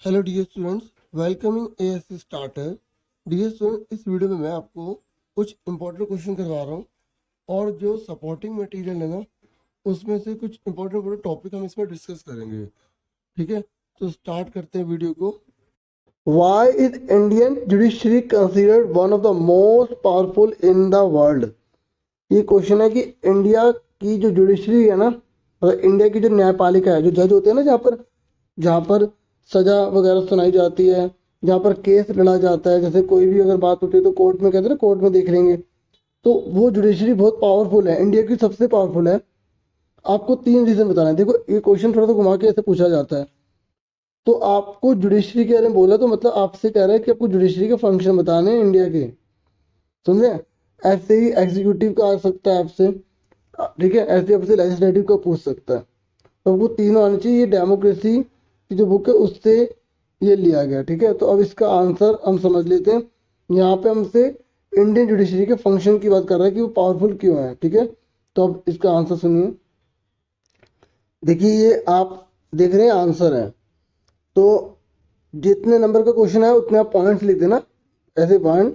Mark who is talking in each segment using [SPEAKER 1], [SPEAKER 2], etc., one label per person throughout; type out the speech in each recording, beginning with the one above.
[SPEAKER 1] Hello dear students, welcoming ASC starter. Dear student, इस video में मैं आपको कुछ इंपॉर्टेंट क्वेश्चन करवा रहा हूँ और जो सपोर्टिंग मटेरियल है ना, उसमें से कुछ इंपॉर्टेंट टॉपिक हम इसमें डिस्कस करेंगे। ठीक है, तो स्टार्ट करते हैं वीडियो को। Why is Indian judiciary considered one of the most powerful in the world? ये क्वेश्चन है कि इंडिया की जो जुडिशरी है ना, मतलब इंडिया की जो न्यायपालिका है, जो जज होते हैं ना, जहाँ पर सजा वगैरह सुनाई जाती है, जहाँ पर केस लड़ा जाता है, जैसे कोई भी अगर बात होती है तो कोर्ट में, कहते हैं ना कोर्ट में देख लेंगे, तो वो जुडिशरी बहुत पावरफुल है, इंडिया की सबसे पावरफुल है। आपको 3 रीजन बताना है। देखो, ये क्वेश्चन थोड़ा सा घुमा के ऐसे पूछा जाता है, तो आपको जुडिशरी के बारे में बोला तो मतलब आपसे कह रहा है कि आपको जुडिशरी के फंक्शन बताने हैं इंडिया के, समझे? ऐसे ही एग्जीक्यूटिव का आ सकता है आपसे, ठीक है, ऐसे आपसे लेजिस्लेटिव का पूछ सकता है। तो वो तीनों आने चाहिए। ये डेमोक्रेसी की जो बुक है उससे ये लिया गया, ठीक है। तो अब इसका आंसर हम समझ लेते हैं। यहाँ पे हमसे इंडियन जुडिशरी के फंक्शन की बात कर रहा है कि वो पावरफुल क्यों है, ठीक है। तो अब इसका आंसर सुनिए। देखिए, ये आप देख रहे हैं आंसर है, तो जितने नंबर का क्वेश्चन है उतने आप पॉइंट्स लिख देना, ऐसे 1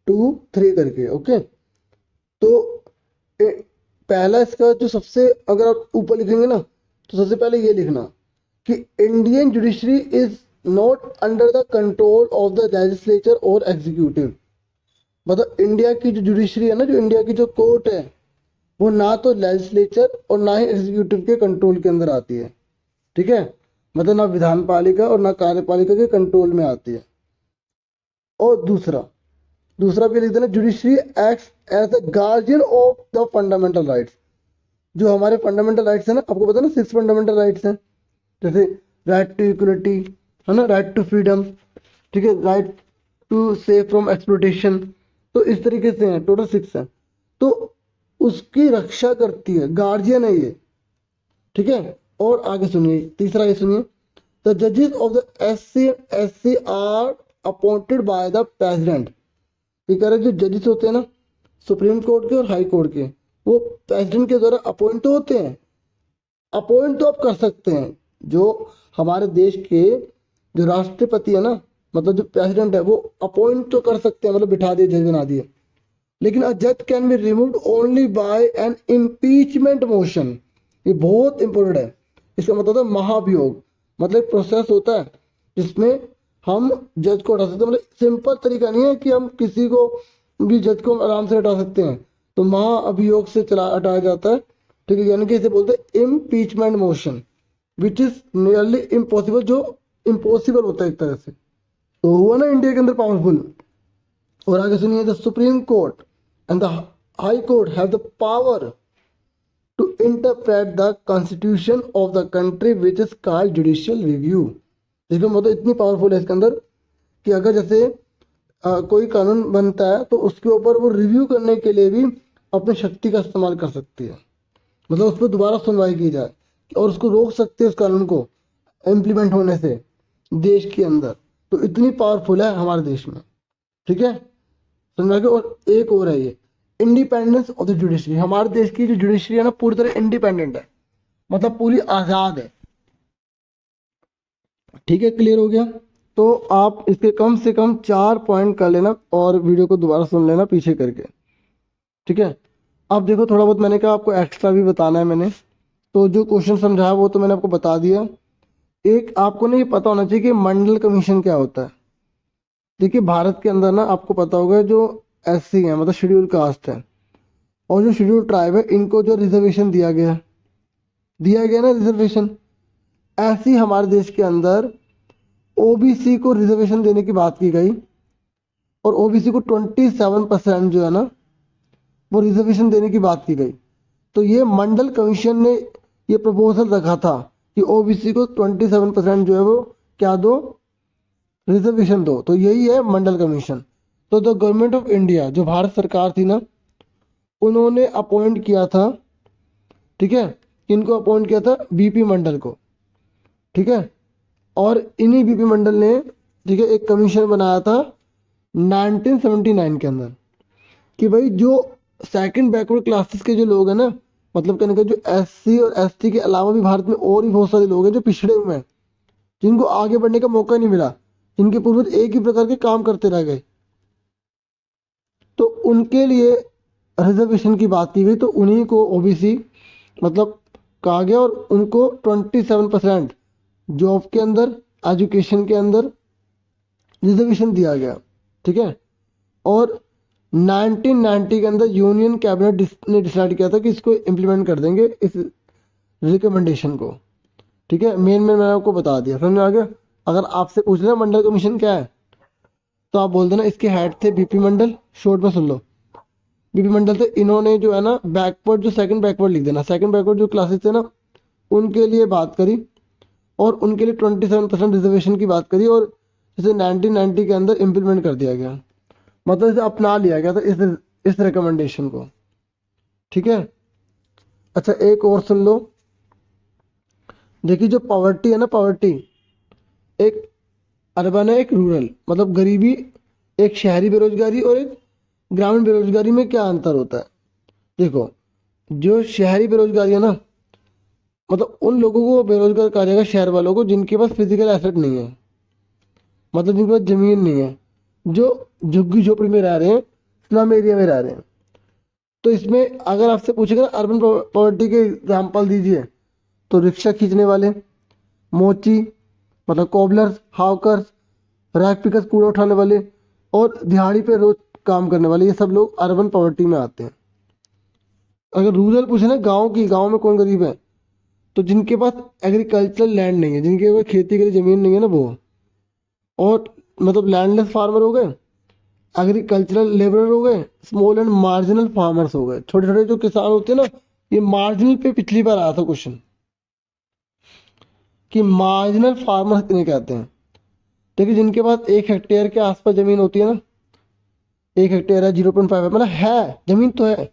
[SPEAKER 1] 2 3 करके, ओके। तो पहला इसका जो सबसे, अगर आप ऊपर लिखेंगे ना, तो सबसे पहले ये लिखना कि Indian judiciary is not under the control of the legislature और एग्जीक्यूटिव। मतलब इंडिया की जो जुडिशरी है ना, जो इंडिया की जो कोर्ट है, वो ना तो लेजिस्लेचर और ना ही एग्जीक्यूटिव के कंट्रोल के अंदर आती है, ठीक है। मतलब ना विधान पालिका और ना कार्यपालिका के कंट्रोल में आती है। और दूसरा दूसरा भी लिख देना, judiciary acts as the guardian of the fundamental rights. जो हमारे फंडामेंटल राइट्स है ना, आपको पता है ना 6 फंडामेंटल राइट्स हैं, जैसे राइट टू इक्वलिटी, है ना, राइट टू फ्रीडम, ठीक है, right to safe from exploitation. तो इस तरीके से हैं, टोटल 6 हैं। तो उसकी रक्षा करती है, गार्जियन है ये, ठीक है। और आगे सुनिए, तीसरा ये सुनिए, द जजेस of the S C are appointed by the president. ये कह रहे हैं जो जजेस होते हैं ना, सुप्रीम कोर्ट के और हाई कोर्ट के, वो प्रेसिडेंट के द्वारा अपॉइंट तो होते हैं। अपॉइंट तो आप कर सकते हैं, जो हमारे देश के जो राष्ट्रपति है ना, मतलब जो प्रेसिडेंट है, वो अपॉइंट तो कर सकते हैं, मतलब बिठा दिए, जज बना दिए। लेकिन अ जज can be removed only by an impeachment motion. ये बहुत इंपॉर्टेंट है। इसका मतलब है महाभियोग। मतलब एक प्रोसेस होता है जिसमें हम जज को हटा सकते हैं। मतलब सिंपल तरीका नहीं है कि हम किसी को भी, जज को आराम से हटा सकते हैं। तो महाअभियोग से चला हटाया जाता है, ठीक है। यानी कि इसे बोलते हैं impeachment motion, which is nearly impossible, जो इम्पॉसिबल होता है एक तरह से। तो हुआ ना इंडिया के अंदर पावरफुल। और आगे सुनिए, the supreme court and the high court have the power to interpret the constitution of the country which is called judicial review. देखो, मतलब इतनी पावरफुल है इसके अंदर कि अगर जैसे कोई कानून बनता है तो उसके ऊपर वो रिव्यू करने के लिए भी अपनी शक्ति का इस्तेमाल कर सकती है। मतलब उस पर दोबारा सुनवाई की जाए और उसको रोक सकते हैं उस कानून को इम्प्लीमेंट होने से देश के अंदर। तो इतनी पावरफुल है हमारे देश में, ठीक है, समझा के। और एक और है ये, इंडिपेंडेंस ऑफ द जुडिशरी। हमारे देश की जो जुडिशरी है ना, पूरी तरह इंडिपेंडेंट है, मतलब पूरी आजाद है, ठीक है। क्लियर हो गया? तो आप इसके कम से कम 4 पॉइंट कर लेना और वीडियो को दोबारा सुन लेना पीछे करके, ठीक है। अब देखो, थोड़ा बहुत मैंने कहा आपको एक्स्ट्रा भी बताना है मैंने, तो जो क्वेश्चन समझाया वो तो मैंने आपको बता दिया। एक आपको नहीं पता होना चाहिए कि मंडल कमीशन क्या होता है। देखिए, भारत के अंदर ना, आपको पता होगा, जो एससी है, मतलब शेड्यूल कास्ट है, और जो शेड्यूल ट्राइब है, इनको जो रिजर्वेशन दिया गया ना, रिजर्वेशन, ऐसे ही हमारे देश के अंदर ओबीसी को रिजर्वेशन देने की बात की गई, और ओबीसी को 27% जो है ना, वो रिजर्वेशन देने की बात की गई। तो ये मंडल कमीशन ने ये प्रपोजल रखा था कि ओबीसी को 27% जो है वो क्या दो, रिजर्वेशन दो। तो यही है मंडल कमीशन। तो द गवर्नमेंट ऑफ इंडिया, जो भारत सरकार थी ना, उन्होंने अपॉइंट किया था, ठीक है, इनको अपॉइंट किया था बीपी मंडल को, ठीक है। और इन्हीं बीपी मंडल ने, ठीक है, एक कमीशन बनाया था 1979 के अंदर कि भाई जो सेकंड बैकवर्ड क्लासेस के जो लोग हैं ना, मतलब कहने का जो एससी और एसटी के अलावा भी भारत में और भी बहुत सारे लोग हैं जो पिछड़े हुए हैं, जिनको आगे बढ़ने का मौका नहीं मिला, जिनके पूर्वज एक ही प्रकार के काम करते रह गए, तो उनके लिए रिजर्वेशन की बात की गई। तो उन्हीं को ओबीसी मतलब कहा गया, और उनको 27% जॉब के अंदर, एजुकेशन के अंदर रिजर्वेशन दिया गया। ठीक है, और 1990 के अंदर यूनियन कैबिनेट ने डिसाइड किया था कि इसको इम्प्लीमेंट कर देंगे, इस रिकमेंडेशन को। ठीक है, मेन मैंने आपको बता दिया, समझ में आ गया। अगर आपसे पूछ रहे मंडल कमीशन क्या है, तो आप बोल देना इसके हेड थे बीपी मंडल। शॉर्ट में सुन लो, बीपी मंडल थे। इन्होंने जो है ना बैकवर्ड, जो सेकंड बैकवर्ड लिख देना, सेकंड बैकवर्ड जो क्लासेस थे ना, उनके लिए बात करी, और उनके लिए 27% रिजर्वेशन की बात करी, और इसे 1990 के अंदर इम्प्लीमेंट कर दिया गया, मतलब इसे अपना लिया गया था इस रिकमेंडेशन को। ठीक है, अच्छा एक और सुन लो। देखिए जो पॉवर्टी है ना, पॉवर्टी एक अर्बन है, एक रूरल, मतलब गरीबी, एक शहरी बेरोजगारी और एक ग्रामीण बेरोजगारी में क्या अंतर होता है। देखो, जो शहरी बेरोजगारी है ना, मतलब उन लोगों को बेरोजगार कहा जाएगा, शहर वालों को, जिनके पास फिजिकल एसेट नहीं है, मतलब जिनके पास जमीन नहीं है, जो झुग्गी झोपड़ी में रह रहे हैं, स्लम एरिया में रह रहे हैं। तो इसमें अगर आपसे पूछेगा अर्बन पॉवर्टी के एग्जाम्पल दीजिए, तो रिक्शा खींचने वाले, मोची मतलब कोबलर्स, हाउकर्स, रैक पिकर्स, कूड़ा उठाने वाले, और दिहाड़ी पे रोज काम करने वाले, ये सब लोग अर्बन पॉवर्टी में आते हैं। अगर रूरल पूछे ना, गांव में कौन गरीब है, तो जिनके पास एग्रीकल्चरल लैंड नहीं है, जिनके पास खेती के लिए जमीन नहीं है ना, वो, और मतलब लैंडलेस फार्मर हो गए, एग्रीकल्चरल लेबरर हो गए, स्मॉल एंड मार्जिनल फार्मर्स हो गए। छोटे छोटे जो किसान होते हैं ना, ये मार्जिनल पे पिछली बार आया था क्वेश्चन कि मार्जिनल फार्मर्स किन्हें कहते हैं। देखिए जिनके पास 1 हेक्टेयर के आसपास जमीन होती है ना, 1 हेक्टेयर है, 0.5 है, मतलब है, जमीन तो है,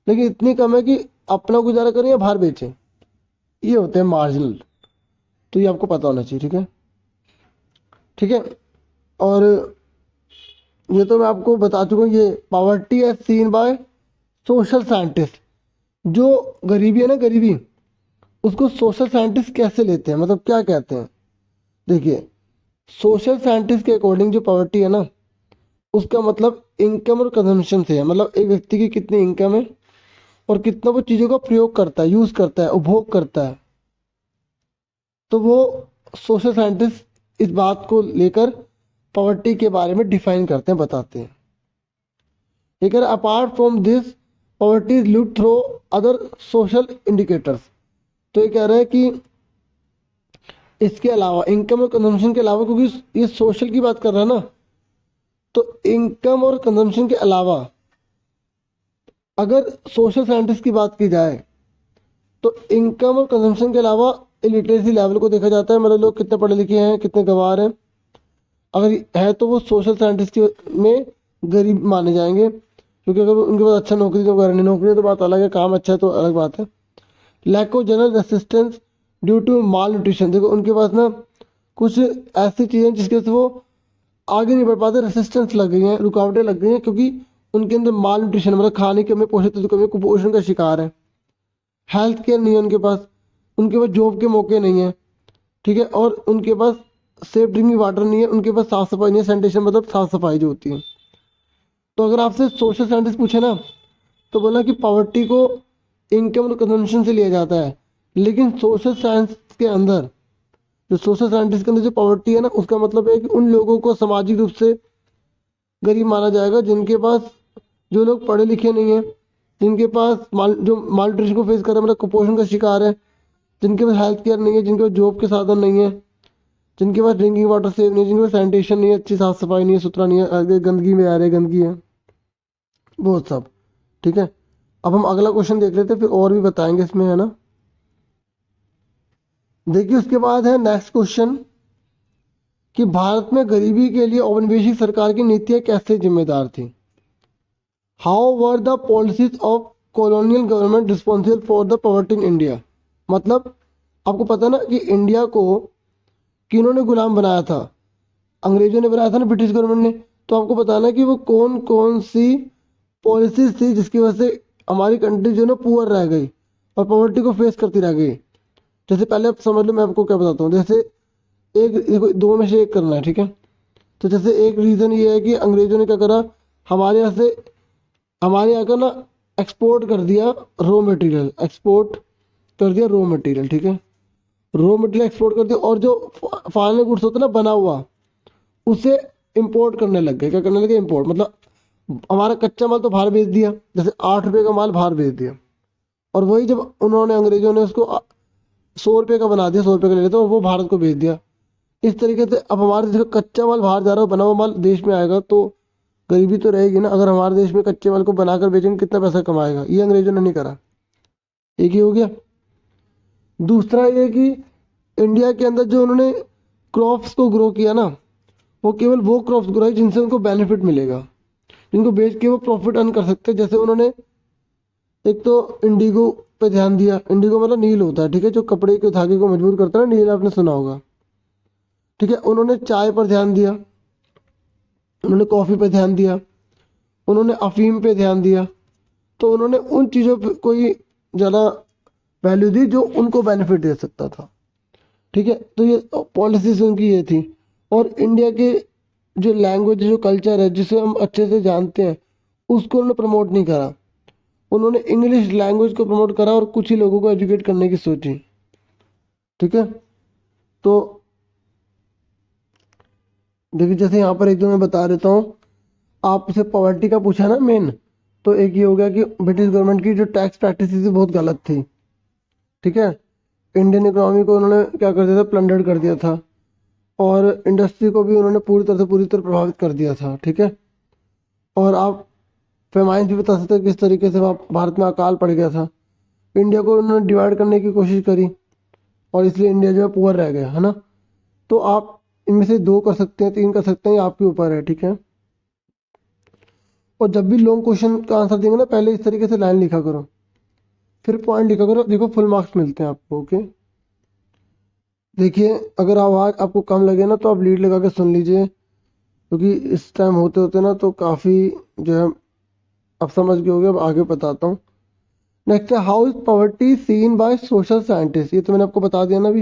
[SPEAKER 1] लेकिन इतनी कम है कि अपना गुजारा करें या बाहर बेचें, ये होते हैं मार्जिनल। तो ये आपको पता होना चाहिए। ठीक है, ठीक है। और ये तो मैं आपको बता चुका हूँ, ये poverty as seen by social scientist. जो गरीबी है ना, गरीबी, उसको सोशल साइंटिस्ट कैसे लेते हैं, मतलब क्या कहते हैं। देखिए सोशल साइंटिस्ट के अकॉर्डिंग जो पॉवर्टी है ना, उसका मतलब इनकम और कंजम्पशन से है, मतलब एक व्यक्ति की कितनी इनकम है और कितना वो चीज़ों का प्रयोग करता है, यूज करता है, उपभोग करता है। तो वो सोशल साइंटिस्ट इस बात को लेकर पॉवर्टी के बारे में डिफाइन करते हैं, बताते हैं। लेकिन apart from this poverty is looked through other social indicators. तो ये कह रहा है कि इसके अलावा, इनकम और कंजम्पशन के अलावा, क्योंकि ये सोशल की बात कर रहा है ना, तो इनकम और कंजम्पशन के अलावा अगर सोशल साइंटिस्ट की बात की जाए, तो इनकम और कंजम्पशन के अलावा इलिटरेसी लेवल को देखा जाता है, मतलब लोग कितने पढ़े लिखे हैं, कितने गंवार हैं। अगर है तो वो सोशल साइंटिस्ट में गरीब माने जाएंगे, क्योंकि अगर उनके पास अच्छा नौकरी वगैरह नहीं, नौकरी तो बात अलग है, काम अच्छा है तो अलग बात है। Lack of general resistance due to malnutrition. देखो उनके पास ना कुछ ऐसी चीज़ें जिसके से वो आगे नहीं बढ़ पाते, रेसिस्टेंस लग गई हैं, रुकावटें लग गई हैं, क्योंकि उनके अंदर माल न्यूट्रिशन मतलब खाने की कमी, पोषक तत्व की कमी, कुपोषण का शिकार है। हेल्थ केयर नहीं है उनके पास, उनके पास जॉब के मौके नहीं है। ठीक है, और उनके पास सेफ ड्रिंकिंग वाटर नहीं है, उनके पास साफ सफाई नहीं है, सैनिटेशन मतलब साफ सफाई जो होती है। तो अगर आपसे सोशल साइंटिस्ट पूछे ना, तो बोला कि पॉवर्टी को इनकम और कंजम्पशन से लिया जाता है, लेकिन सोशल साइंस के अंदर, जो सोशल साइंटिस्ट के अंदर जो पॉवर्टी है ना, उसका मतलब है कि उन लोगों को सामाजिक रूप से गरीब माना जाएगा जिनके पास, जो लोग पढ़े लिखे नहीं है, जिनके पास जो माल न्यूट्रिशन को फेस कर रहे हैं, मतलब कुपोषण का शिकार है, जिनके पास हेल्थ केयर नहीं है, जिनके पास जॉब के साधन नहीं है, जिनके पास ड्रिंकिंग वाटर सेफ नहीं है, जिनके पास सैनिटेशन नहीं है, अच्छी साफ सफाई नहीं है, सुथरा नहीं है, गंदगी में आ रहे, गंदगी है, वो सब। ठीक है, अब हम अगला क्वेश्चन देख लेते हैं, फिर और भी बताएंगे इसमें, है ना। देखिए उसके बाद है नेक्स्ट क्वेश्चन कि भारत में गरीबी के लिए औपनिवेशिक सरकार की नीतियां कैसे जिम्मेदार थी। How were the policies of colonial government responsible for the poverty in India. मतलब आपको पता ना कि इंडिया को किन्होंने गुलाम बनाया था, अंग्रेजों ने बनाया था ना, ब्रिटिश गवर्नमेंट ने। तो आपको बताना कि वो कौन कौन सी पॉलिसीज थी जिसकी वजह से हमारी कंट्री जो ना पुअर रह गई और पॉवर्टी को फेस करती रह गई। जैसे पहले आप समझ लो, मैं आपको क्या बताता हूँ। जैसे एक देखो, दो में से एक करना है, ठीक है। तो जैसे एक रीज़न ये है कि अंग्रेजों ने क्या करा, हमारे यहाँ से, हमारे यहाँ का ना एक्सपोर्ट कर दिया रॉ मटेरियल, एक्सपोर्ट कर दिया रॉ मटेरियल, ठीक है। रॉ मटेरियल एक्सपोर्ट कर दिया, और जो फाइनल गुड्स होता है ना बना हुआ, उसे इंपोर्ट करने लग गए। क्या करने लगे? इंपोर्ट। मतलब हमारा कच्चा माल तो बाहर भेज दिया, जैसे 8 रुपये का माल बाहर भेज दिया, और वही जब उन्होंने, अंग्रेजों ने उसको 100 रुपये का बना दिया, 100 रुपये का ले लेते और वो भारत को भेज दिया। इस तरीके से अब हमारे देश का कच्चा माल बाहर जा रहा है, बना हुआ माल देश में आएगा तो गरीबी तो रहेगी ना। अगर हमारे देश में कच्चे माल को बनाकर बेचेंगे, कितना पैसा कमाएगा? ये अंग्रेजों ने नहीं करा। एक ही हो गया। दूसरा ये कि इंडिया के अंदर जो उन्होंने क्रॉप्स को ग्रो किया ना, वो केवल वो क्रॉप्स ग्रो है जिनसे उनको बेनिफिट मिलेगा, जिनको बेच के वो प्रॉफिट अर्न कर सकते हैं। जैसे उन्होंने एक तो इंडिगो पे ध्यान दिया। इंडिगो मतलब नील होता है, ठीक है, जो कपड़े के धागे को मजबूत करता है ना, नील आपने सुना होगा, ठीक है। उन्होंने चाय पर ध्यान दिया, उन्होंने कॉफी पे ध्यान दिया, उन्होंने अफीम पे ध्यान दिया। तो उन्होंने उन चीज़ों पे कोई ज़्यादा वैल्यू दी जो उनको बेनिफिट दे सकता था, ठीक है। तो ये पॉलिसीज उनकी ये थी। और इंडिया के जो लैंग्वेज, जो कल्चर है, जिसे हम अच्छे से जानते हैं, उसको उन्होंने प्रमोट नहीं करा। उन्होंने इंग्लिश लैंग्वेज को प्रमोट करा और कुछ ही लोगों को एजुकेट करने की सोची, ठीक है। तो देखिए, जैसे यहाँ पर एक दो मैं बता देता हूँ। आपसे पॉवर्टी का पूछा ना मेन, तो एक ये हो गया कि ब्रिटिश गवर्नमेंट की जो टैक्स प्रैक्टिस थी बहुत गलत थी, ठीक है। इंडियन इकोनॉमी को उन्होंने क्या कर दिया था? प्लंडर कर दिया था। और इंडस्ट्री को भी उन्होंने पूरी तरह प्रभावित कर दिया था, ठीक है। और आप फेमाइन भी बता सकते हैं किस तरीके से वहाँ भारत में अकाल पड़ गया था। इंडिया को उन्होंने डिवाइड करने की कोशिश करी, और इसलिए इंडिया जो है पुअर रह गया, है ना। तो आप इनमें से 2 कर सकते हैं, 3 कर सकते हैं, ये आपके ऊपर है, ठीक है। और जब भी लॉन्ग क्वेश्चन का आंसर देंगे ना, पहले इस तरीके से लाइन लिखा करो, फिर पॉइंट लिखा करो, देखो फुल मार्क्स मिलते हैं आपको। ओके, देखिए, अगर आवाज़ आपको कम लगे ना तो आप लीड लगा के सुन लीजिए, क्योंकि इस टाइम होते होते ना तो काफ़ी जो है, आप समझ गए होगे। अब आगे बताता हूँ। नेक्स्ट है, how is poverty seen by social scientist. ये तो मैंने आपको बता दिया ना अभी,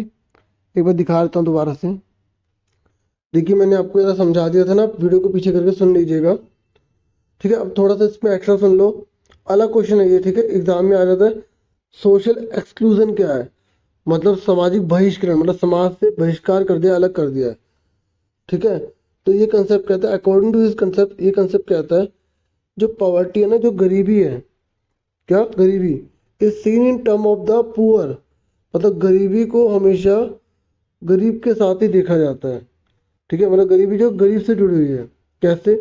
[SPEAKER 1] एक बार दिखा देता हूँ दोबारा से। देखिए, मैंने आपको ज़रा समझा दिया था ना, आप वीडियो को पीछे करके सुन लीजिएगा, ठीक है। अब थोड़ा सा इसमें एक्स्ट्रा सुन लो। अलग क्वेश्चन है ये, ठीक है, एग्जाम में आ जाता है। सोशल एक्सक्लूजन क्या है? मतलब सामाजिक बहिष्करण, मतलब समाज से बहिष्कार कर दिया, अलग कर दिया है, ठीक है। तो ये कंसेप्ट कहता है, अकॉर्डिंग टू दिस कंसेप्ट, ये कंसेप्ट कहता है जो पॉवर्टी है ना, जो गरीबी है, क्या गरीबी is seen in term of the poor. मतलब गरीबी को हमेशा गरीब के साथ ही देखा जाता है, ठीक है। मतलब गरीबी जो गरीब से जुड़ी हुई है। कैसे?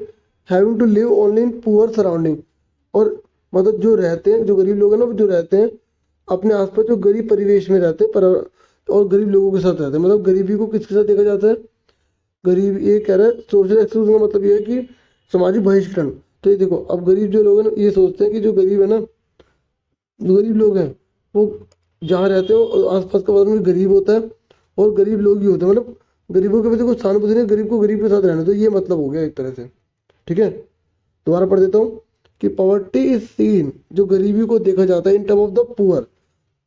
[SPEAKER 1] Having to live only in poor surrounding. और मतलब जो रहते हैं, जो गरीब लोग हैं ना, जो रहते हैं अपने आसपास, जो गरीब परिवेश में रहते हैं, पर और गरीब लोगों के साथ रहते हैं। मतलब गरीबी को किसके साथ देखा जाता है? गरीब, ये कह रहा है सोशल एक्सक्लूजन का मतलब ये है कि सामाजिक बहिष्करण। तो ये देखो, अब गरीब जो लोग हैं ना, ये सोचते हैं कि जो गरीब है ना, जो गरीब लोग हैं, वो जहाँ रहते हो और आसपास का वातावरण गरीब होता है, और गरीब लोग ही होते हैं। मतलब गरीबों के प्रति कुछ सहानुभूति नहीं, गरीब को गरीब के साथ रहना। तो ये मतलब हो गया एक तरह से, ठीक है। दोबारा पढ़ देता हूँ कि पॉवर्टी इज सीन, जो गरीबी को देखा जाता है, in term of the poor,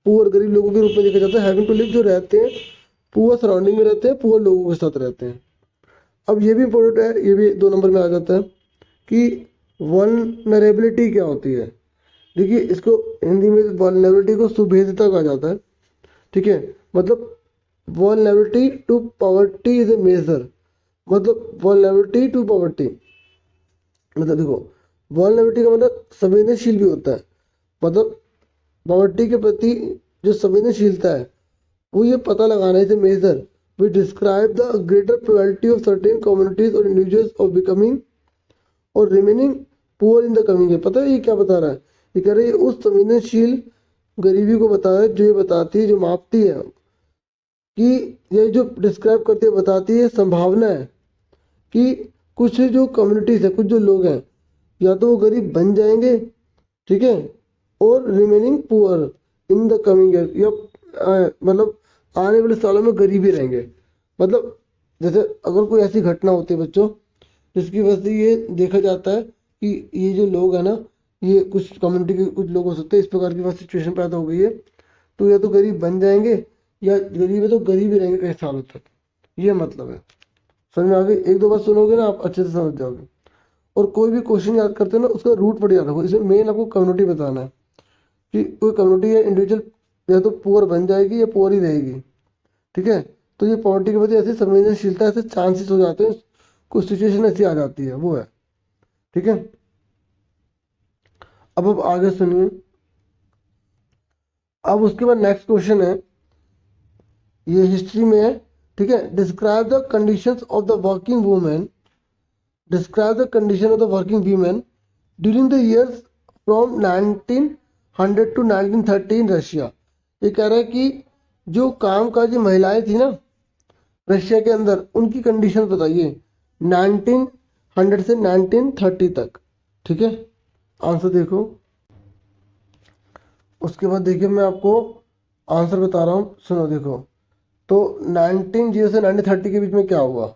[SPEAKER 1] poor गरीब लोगों के रूप में देखा जाता है। हैविंग टू लिव, जो रहते हैं पुअर सराउंडिंग में रहते हैं, पुअर लोगों के साथ रहते हैं। अब ये भी इंपॉर्टेंट है, ये भी 2 नंबर में आ जाता है कि वल्नरेबिलिटी क्या होती है। देखिए, इसको हिंदी में वल्नरेबिलिटी को सुभेद्यता कहा जाता है, ठीक है। मतलब vulnerability to poverty is a measure. मतलब वल्नरेबिलिटी टू पॉवर्टी, मतलब देखो, वल्नरेबिलिटी का मतलब संवेदनशील भी होता है। मतलब पॉवर्टी के प्रति जो संवेदनशीलता है, वो ये पता लगाने से measure we describe the greater probability of certain communities और इंडिविजुअल्स ऑफ बिकमिंग और remaining poor in the coming year. पता है ये क्या बता रहा है? ये कह रहा है, ये उस संवेदनशील गरीबी को बता रहा है जो ये बताती है, जो मापती है, कि ये जो डिस्क्राइब करती है, बताती है संभावना है कि कुछ जो कम्युनिटीज है, कुछ जो लोग हैं, या तो वो गरीब बन जाएंगे, ठीक है, और remaining poor in the coming year, या मतलब आने वाले सालों में गरीबी रहेंगे। मतलब जैसे अगर कोई ऐसी घटना होती है बच्चों, जिसकी वजह से ये देखा जाता है कि ये जो लोग हैं ना, ये कुछ कम्युनिटी के कुछ लोग हो सकते हैं, इस प्रकार की वहाँ सिचुएशन पैदा हो गई है, तो या तो गरीब बन जाएंगे, या गरीब है तो गरीब ही रहेंगे कई सालों तक। ये मतलब है। समझ में आ गई? एक दो बार सुनोगे ना आप अच्छे से समझ जाओगे। और कोई भी क्वेश्चन याद करते हो ना उसका रूट पढ़ याद रखो। इसमें मेन आपको कम्युनिटी बताना है कि कोई कम्युनिटी या इंडिविजुअल या तो पुअर बन जाएगी या पुअर ही रहेगी। ठीक है, तो ये पॉवर्टी की वजह ऐसे संवेदनशीलता ऐसे चांसेस हो जाते हैं, कुछ सिचुएशन ऐसी आ जाती है, वो है। ठीक है, अब आगे सुनिए। अब उसके बाद नेक्स्ट क्वेश्चन है, ये हिस्ट्री में है। ठीक है, describe the conditions of the working women, describe the condition of the working women during the years from 1900 to 1930 in Russia. ये कह रहा है कि जो कामकाजी महिलाएं थी ना रशिया के अंदर, उनकी कंडीशन बताइए 1900 से 1930 तक। ठीक है, आंसर देखो। उसके बाद देखिए मैं आपको आंसर बता रहा हूँ, सुनो देखो। तो 1900 से 1930 के बीच में क्या हुआ,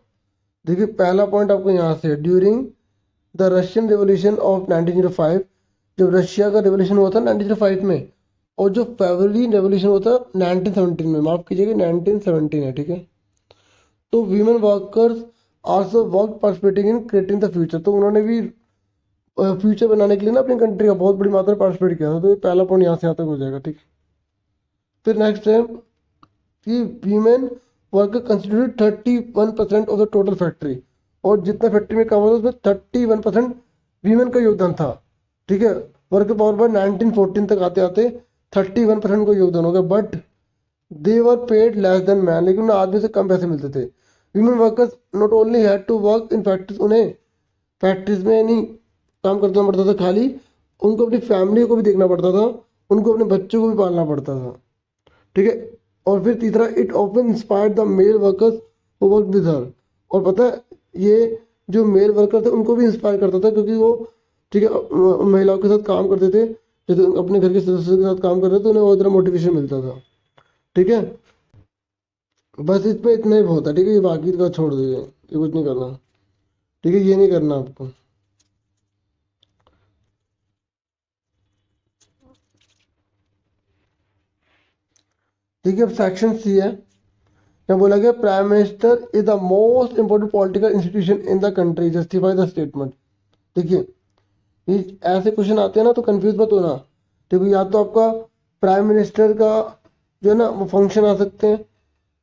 [SPEAKER 1] देखिए पहला पॉइंट आपको यहाँ से, during the Russian revolution of 1905, जब रशिया का रेवोल्यूशन हुआ था 1905 में, और जो फरवरी रेवोल्यूशन हुआ था 1917 में, माफ कीजिएगा 1917 है। ठीक है, तो women workers also work participating in creating the future, तो उन्होंने भी फ्यूचर बनाने के लिए ना अपनी कंट्री का बहुत बड़ी मात्रा में पार्टिसिपेट किया था। तो ये पहला पॉइंट यहाँ से यहाँ तक हो जाएगा। ठीक, फिर नेक्स्ट है कि women worker constitute 31% of the total factory, और जितना फैक्ट्री में काम होता है उसमें 31% वीमेन का योगदान था। ठीक है, वर्कर पावर बाय 1914 तक आते आते 31% का योगदान हो गया। But they were paid less than man, लेकिन उन्हें आदमी से कम पैसे मिलते थे। Women workers not only had to work in factories, उन्हें फैक्ट्रीज में नहीं काम करना पड़ता था खाली, उनको अपनी फैमिली को भी देखना पड़ता था, उनको अपने बच्चों को भी पालना पड़ता था। ठीक है, और फिर तीसरा, it often inspired the male workers who work with her, और पता है ये जो मेल वर्कर थे उनको भी इंस्पायर करता था, क्योंकि वो ठीक है महिलाओं के साथ काम करते थे, जैसे अपने घर के सदस्यों के साथ काम कर रहे थे तो उन्हें बहुत तरह मोटिवेशन मिलता था। ठीक है, बस इसमें इतना ही बहुत है। ठीक है, ये बाकी का छोड़ दीजिए, ये कुछ नहीं करना। ठीक है, ये नहीं करना आपको। ठीक है, अब सेक्शन सी है, यहाँ बोला गया prime minister is the most important political institution in the country, justify the statement. देखिए ये ऐसे क्वेश्चन आते हैं ना तो कंफ्यूज मत होना। देखो या तो आपका प्राइम मिनिस्टर का जो है ना वो फंक्शन आ सकते हैं,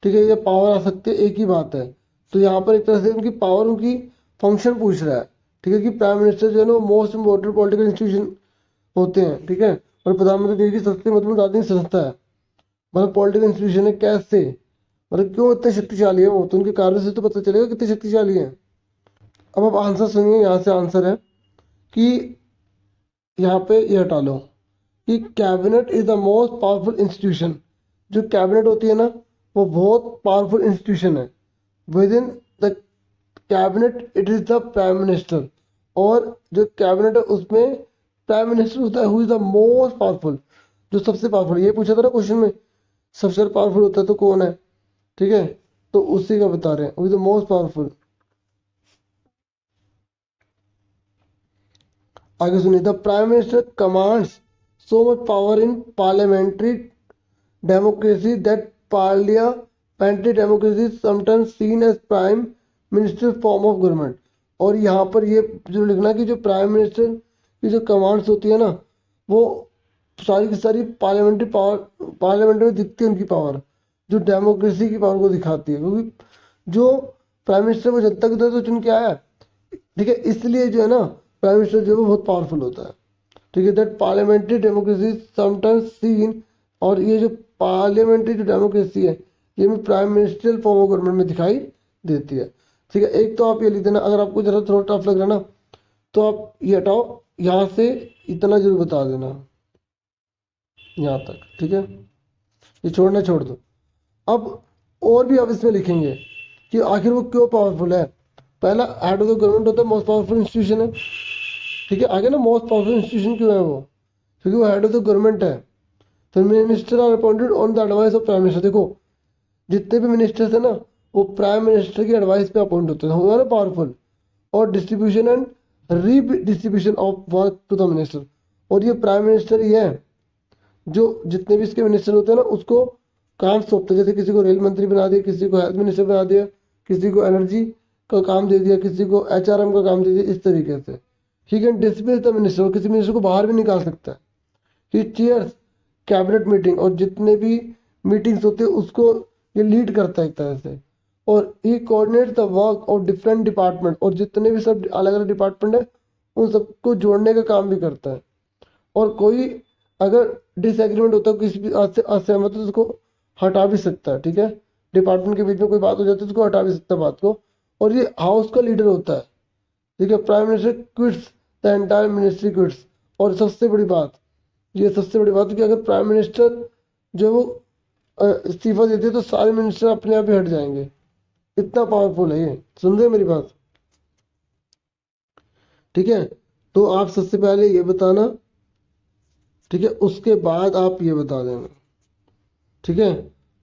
[SPEAKER 1] ठीक है, या पावर आ सकते हैं, एक ही बात है। तो यहाँ पर एक तरह से उनकी पावर, उनकी फंक्शन पूछ रहा है। ठीक है, कि प्राइम मिनिस्टर जो है ना वो मोस्ट इंपोर्टेंट पॉलिटिकल इंस्टीट्यूशन होते हैं। ठीक है, और प्रधानमंत्री देश की सबसे मतलब राजनीतिक संस्था है, मतलब पॉलिटिकल इंस्टीट्यूशन है। कैसे, मतलब क्यों इतने शक्तिशाली है वो, तो उनके कार्य से तो पता चलेगा कितने शक्तिशाली है। अब आप आंसर सुनिए, यहाँ से आंसर है कि यहाँ पे ये हटा लो कि cabinet is the most powerful institution. जो कैबिनेट होती है ना वो बहुत पावरफुल इंस्टीट्यूशन है। With in the cabinet it is the prime minister, और जो कैबिनेट है उसमें प्राइम मिनिस्टर होता है who is the most powerful, जो सबसे पावरफुल। ये पूछा था ना क्वेश्चन में सबसे ज्यादा पावरफुल होता है तो कौन है। ठीक है, तो उसी का बता रहे हैं, who is the most powerful. आगे सुनिए, the prime minister commands so much power in parliamentary democracy that parliamentary democracy sometimes seen as prime minister form of government. और यहाँ पर ये जो लिखना कि जो प्राइम मिनिस्टर की जो कमांड्स होती है ना वो सारी की सारी पार्लियामेंट्री पावर, पार्लियामेंट में दिखती है उनकी पावर, जो डेमोक्रेसी की पावर को दिखाती है, क्योंकि जो प्राइम मिनिस्टर वो जनता की तरफ से चुन के आया है। ठीक है, इसलिए जो है ना प्राइम मिनिस्टर जो है वो बहुत पावरफुल होता है। ठीक है, that parliamentary democracy sometimes scene, और ये जो पार्लियामेंट्री जो डेमोक्रेसी है ये में prime ministerial form of government में दिखाई देती है। ठीक है, एक तो आप ये लिख देना, अगर आपको जरा थोड़ा टफ लग रहा है ना तो आप ये हटाओ, यहाँ से इतना जरूर बता देना यहाँ तक। ठीक है, ये छोड़ना छोड़ दो। अब और भी आप इसमें लिखेंगे कि आखिर वो क्यों पावरफुल है। पहला, हेड ऑफ द गवर्नमेंट होता है, मोस्ट पावरफुल इंस्टीट्यूशन है। ठीक है, आगे ना मोस्ट पावरफुल इंस्टीट्यूशन क्यों है वो, क्योंकि वो हेड ऑफ द गवर्नमेंट है। तो minister are appointed on the advice of prime minister. देखो जितने भी मिनिस्टर्स है ना वो प्राइम मिनिस्टर की एडवाइस पे अपॉइंट होते हैं, होगा ना पावरफुल। और distribution and redistribution of work to the minister, और ये प्राइम मिनिस्टर ही है जो जितने भी इसके मिनिस्टर होते हैं ना उसको काम सौंपते हैं। जैसे किसी को रेल मंत्री बना दिया, किसी को हेल्थ मिनिस्टर बना दिया, किसी को एनर्जी का काम दे दिया, किसी को HRM का काम दे दिया, इस तरीके से। He can dismiss the minister, किसी मिनिस्टर को बाहर भी निकाल सकता है। ही चेयर्स कैबिनेट मीटिंग, और जितने भी मीटिंग्स होते हैं उसको ये लीड करता है एक तरह से। और ही coordinate the work of different department, और जितने भी सब अलग अलग डिपार्टमेंट है उन सबको जोड़ने का काम भी करता है। और कोई अगर डिसएग्रीमेंट होता है, किसी भी असहमत है, तो उसको हटा भी सकता है। ठीक है, डिपार्टमेंट के बीच में कोई बात हो जाती है तो उसको हटा भी सकता है बात को। और ये हाउस का लीडर होता है। ठीक है, prime minister quits the entire ministry quits. और सबसे बड़ी बात, ये सबसे बड़ी बात है कि अगर प्राइम मिनिस्टर जो वो इस्तीफा देते तो सारे मिनिस्टर अपने आप ही हट जाएंगे। इतना पावरफुल है ये, सुन रहे मेरी बात? ठीक है, तो आप सबसे पहले ये बताना, ठीक है, उसके बाद आप ये बता देना। ठीक है,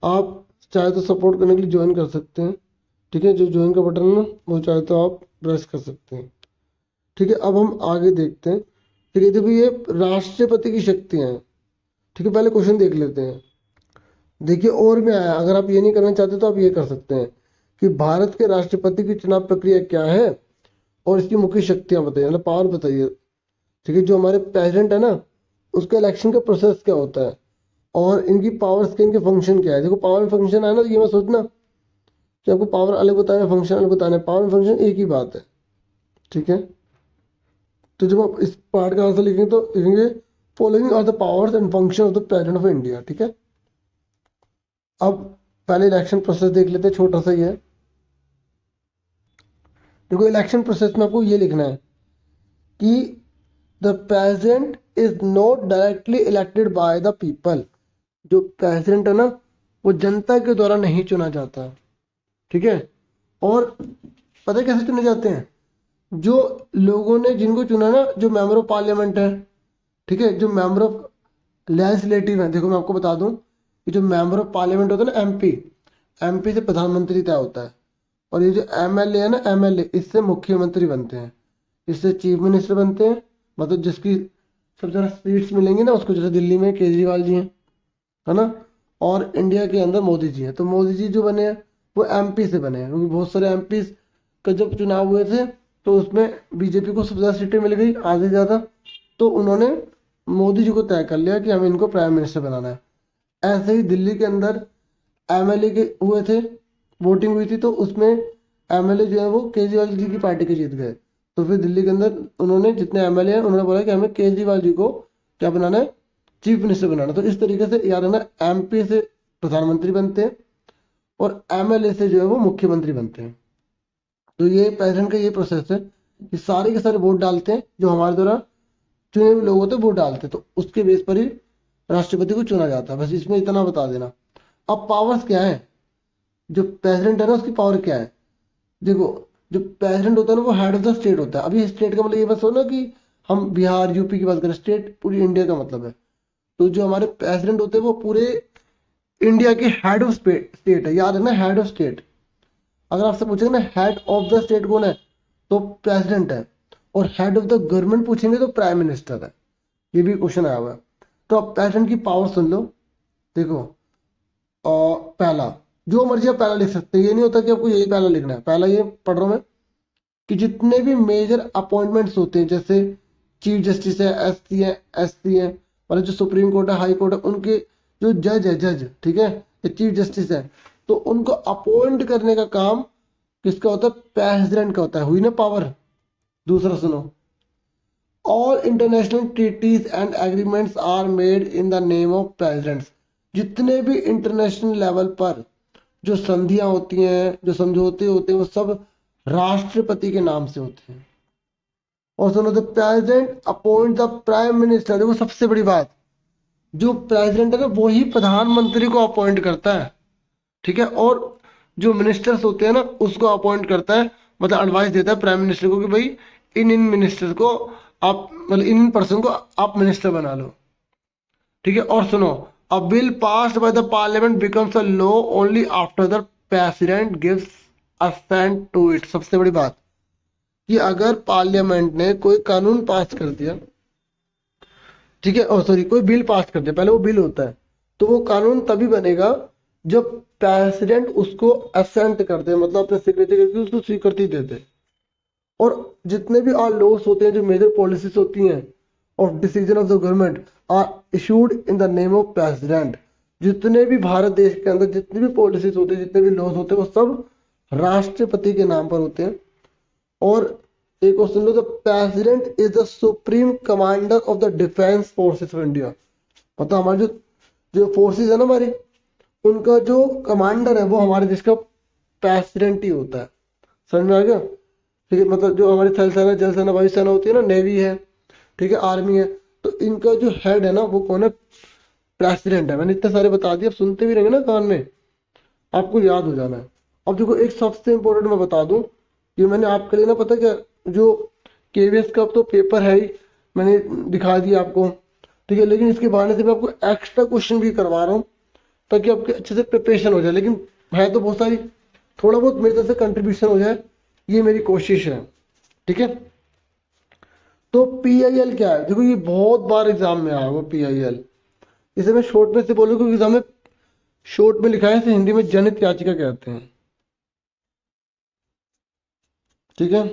[SPEAKER 1] आप चाहे तो सपोर्ट करने के लिए ज्वाइन कर सकते हैं। ठीक है, जो ज्वाइन का बटन है ना, वो चाहे तो आप प्रेस कर सकते हैं। ठीक है, अब हम आगे देखते हैं। ठीक है, देखो ये राष्ट्रपति की शक्तियां हैं। ठीक है, पहले क्वेश्चन देख लेते हैं। देखिए, और में आया, अगर आप ये नहीं करना चाहते तो आप ये कर सकते हैं कि भारत के राष्ट्रपति की चुनाव प्रक्रिया क्या है और इसकी मुख्य शक्तियां बताइए, मतलब पावर बताइए। ठीक है, जो हमारे प्रेसिडेंट है ना, उसका इलेक्शन का प्रोसेस क्या होता है और इनकी पावर्स के, इनके फंक्शन क्या है। देखो, पावर फंक्शन है ना, ये मत सोचना कि आपको पावर अलग बताना है, फंक्शन अलग बताना है। पावर फंक्शन एक ही बात है। ठीक है, तो जब आप इस पार्ट का आंसर लिखेंगे तो लिखेंगे following are the powers and function of the president of India. ठीक है, अब पहले इलेक्शन प्रोसेस देख लेते हैं, छोटा सा ही है। देखो, इलेक्शन प्रोसेस में आपको ये लिखना है कि the president is not directly elected by the people. जो प्रेसिडेंट है ना, वो जनता के द्वारा नहीं चुना जाता। ठीक है, और पता है कैसे चुने जाते हैं? जो लोगों ने जिनको चुना ना, जो मेंबर ऑफ पार्लियामेंट है, ठीक है, जो मेंबर ऑफ लेजिस्लेटिव है। देखो, मैं आपको बता दूं कि जो मेंबर ऑफ पार्लियामेंट होता है ना, एमपी से प्रधानमंत्री तय होता है। और ये जो एमएलए है ना, एमएलए इससे मुख्यमंत्री बनते हैं, इससे चीफ मिनिस्टर बनते हैं। मतलब जिसकी सबसे ज्यादा सीट्स मिलेंगी ना उसको, जैसे दिल्ली में केजरीवाल जी हैं, है ना, और इंडिया के अंदर मोदी जी हैं। तो मोदी जी जो बने हैं वो एमपी से बने हैं, क्योंकि बहुत सारे एमपी का जब चुनाव हुए थे तो उसमें बीजेपी को सबसे ज्यादा सीटें मिल गई, आधे ज्यादा। तो उन्होंने मोदी जी को तय कर लिया कि हमें इनको प्राइम मिनिस्टर बनाना है। ऐसे ही दिल्ली के अंदर एमएलए के हुए थे, वोटिंग हुई थी, तो उसमें एमएलए जो है वो केजरीवाल जी की पार्टी के जीत गए। तो फिर दिल्ली के अंदर उन्होंने, जितने एमएलए हैं, उन्होंने बोला कि हमें केजरीवाल जी को क्या बनाना है, चीफ मिनिस्टर बनाना। तो इस तरीके से याद रखना, एमपी से प्रधानमंत्री बनते हैं और एमएलए से जो है वो मुख्यमंत्री बनते हैं। तो ये प्रेसिडेंट का ये प्रोसेस है कि सारे के सारे वोट डालते हैं, जो हमारे द्वारा चुने हुए लोग होते हैं वोट डालते हैं, तो उसके बेस पर ही राष्ट्रपति को चुना जाता है। बस इसमें इतना बता देना। अब पावर्स क्या है, जो प्रेसिडेंट है ना उसकी पावर क्या है। देखो, जो प्रेसिडेंट होता है ना वो हेड ऑफ द स्टेट होता है। अभी स्टेट का मतलब ये बस हो ना कि हम बिहार यूपी की बात करें, स्टेट पूरी इंडिया का मतलब है। तो जो हमारे प्रेसिडेंट होते हैं वो पूरे इंडिया के हेड ऑफ स्टेट है, याद है ना, हेड ऑफ स्टेट। अगर आपसे पूछेंगे ना हेड ऑफ द स्टेट कौन है, तो प्रेसिडेंट है। और हेड ऑफ द गवर्नमेंट पूछेंगे तो प्राइम मिनिस्टर है। ये भी क्वेश्चन आया हुआ है। तो अब प्रेसिडेंट की पावर सुन लो। देखो, और पहला, जो मर्जी आप पहला लिख सकते हैं, ये नहीं होता कि आपको यही पहला लिखना है। पहला ये पढ़ रहा हूं मैं कि जितने भी मेजर अपॉइंटमेंट्स होते हैं, जैसे चीफ जस्टिस है, एससी है, मतलब जो सुप्रीम कोर्ट है, हाई कोर्ट है, उनके जो जज है, जज, ठीक है, ये चीफ जस्टिस है, तो उनको अपॉइंट करने का काम किसका होता है? प्रेसिडेंट का होता है। हुई ना पावर। दूसरा सुनो, all international treaties and agreements are made in the name of presidents. जितने भी इंटरनेशनल लेवल पर जो संधियां होती हैं, जो समझौते होते हैं, वो सब राष्ट्रपति के नाम से होते हैं। और सुनो, the president appoint the prime minister. देखो, सबसे बड़ी बात, जो प्रेसिडेंट है ना वही प्रधानमंत्री को अपॉइंट करता है। ठीक है, और जो मिनिस्टर्स होते हैं ना उसको अपॉइंट करता है, मतलब एडवाइस देता है प्राइम मिनिस्टर को कि भाई इन मिनिस्टर को आप, मतलब इन पर्सन को आप मिनिस्टर बना लो। ठीक है, और सुनो, a bill passed by the parliament becomes a law only after the president gives assent to it. सबसे बड़ी बात कि अगर पार्लियामेंट ने कोई कानून पास कर दिया, ठीक है, और सॉरी, कोई बिल पास कर दिया, पहले वो बिल होता है, तो वो कानून तभी बनेगा जब प्रेसिडेंट उसको असेंट करते हैं, मतलब अपने सिग्नेचर करके उसको स्वीकृति देते हैं। और जितने भी आर लॉस होते हैं, जो मेजर पॉलिसीज होती हैं of decision of the government are issued in the name of president. जितने भी भारत देश के अंदर जितने भी पॉलिसीज होते हैं, जितने भी लॉस होते हैं, वो सब राष्ट्रपति के नाम पर होते हैं। और एक और सुन लो, the president is the supreme commander of the defence forces of India. मतलब हमारे जो जो फोर्सेस है ना हमारी, उनका जो कमांडर है वो हमारे देश का प्रेसिडेंट ही होता है। समझ में आ गया? ठीक है, मतलब जो हमारी थल सेना, जल सेना, वायु सेना होती है ना, नेवी है, ठीक है, आर्मी है, तो इनका जो हेड है ना वो कौन है? प्रेसिडेंट है। मैंने इतने सारे बता दिए, अब सुनते भी रहेंगे ना कान में, आपको याद हो जाना है। अब देखो एक सबसे इंपॉर्टेंट मैं बता दूं, ये मैंने आपके लिए ना, पता क्या, जो केवीएस का तो पेपर है ही, मैंने दिखा दिया आपको, ठीक है, लेकिन इसके बहाने से मैं आपको एक्स्ट्रा क्वेश्चन भी करवा रहा हूँ ताकि आपके अच्छे से प्रिपरेशन हो जाए। लेकिन है तो बहुत सारी, थोड़ा बहुत मेरी तरफ से कंट्रीब्यूशन हो जाए, ये मेरी कोशिश है। ठीक है, तो PIL क्या है? देखो ये बहुत बार एग्जाम में आया हुआ PIL। इसे मैं शॉर्ट में से बोलूँ क्योंकि एग्जाम में शॉर्ट में लिखा है, इसे हिंदी में जनहित याचिका कहते हैं। ठीक है,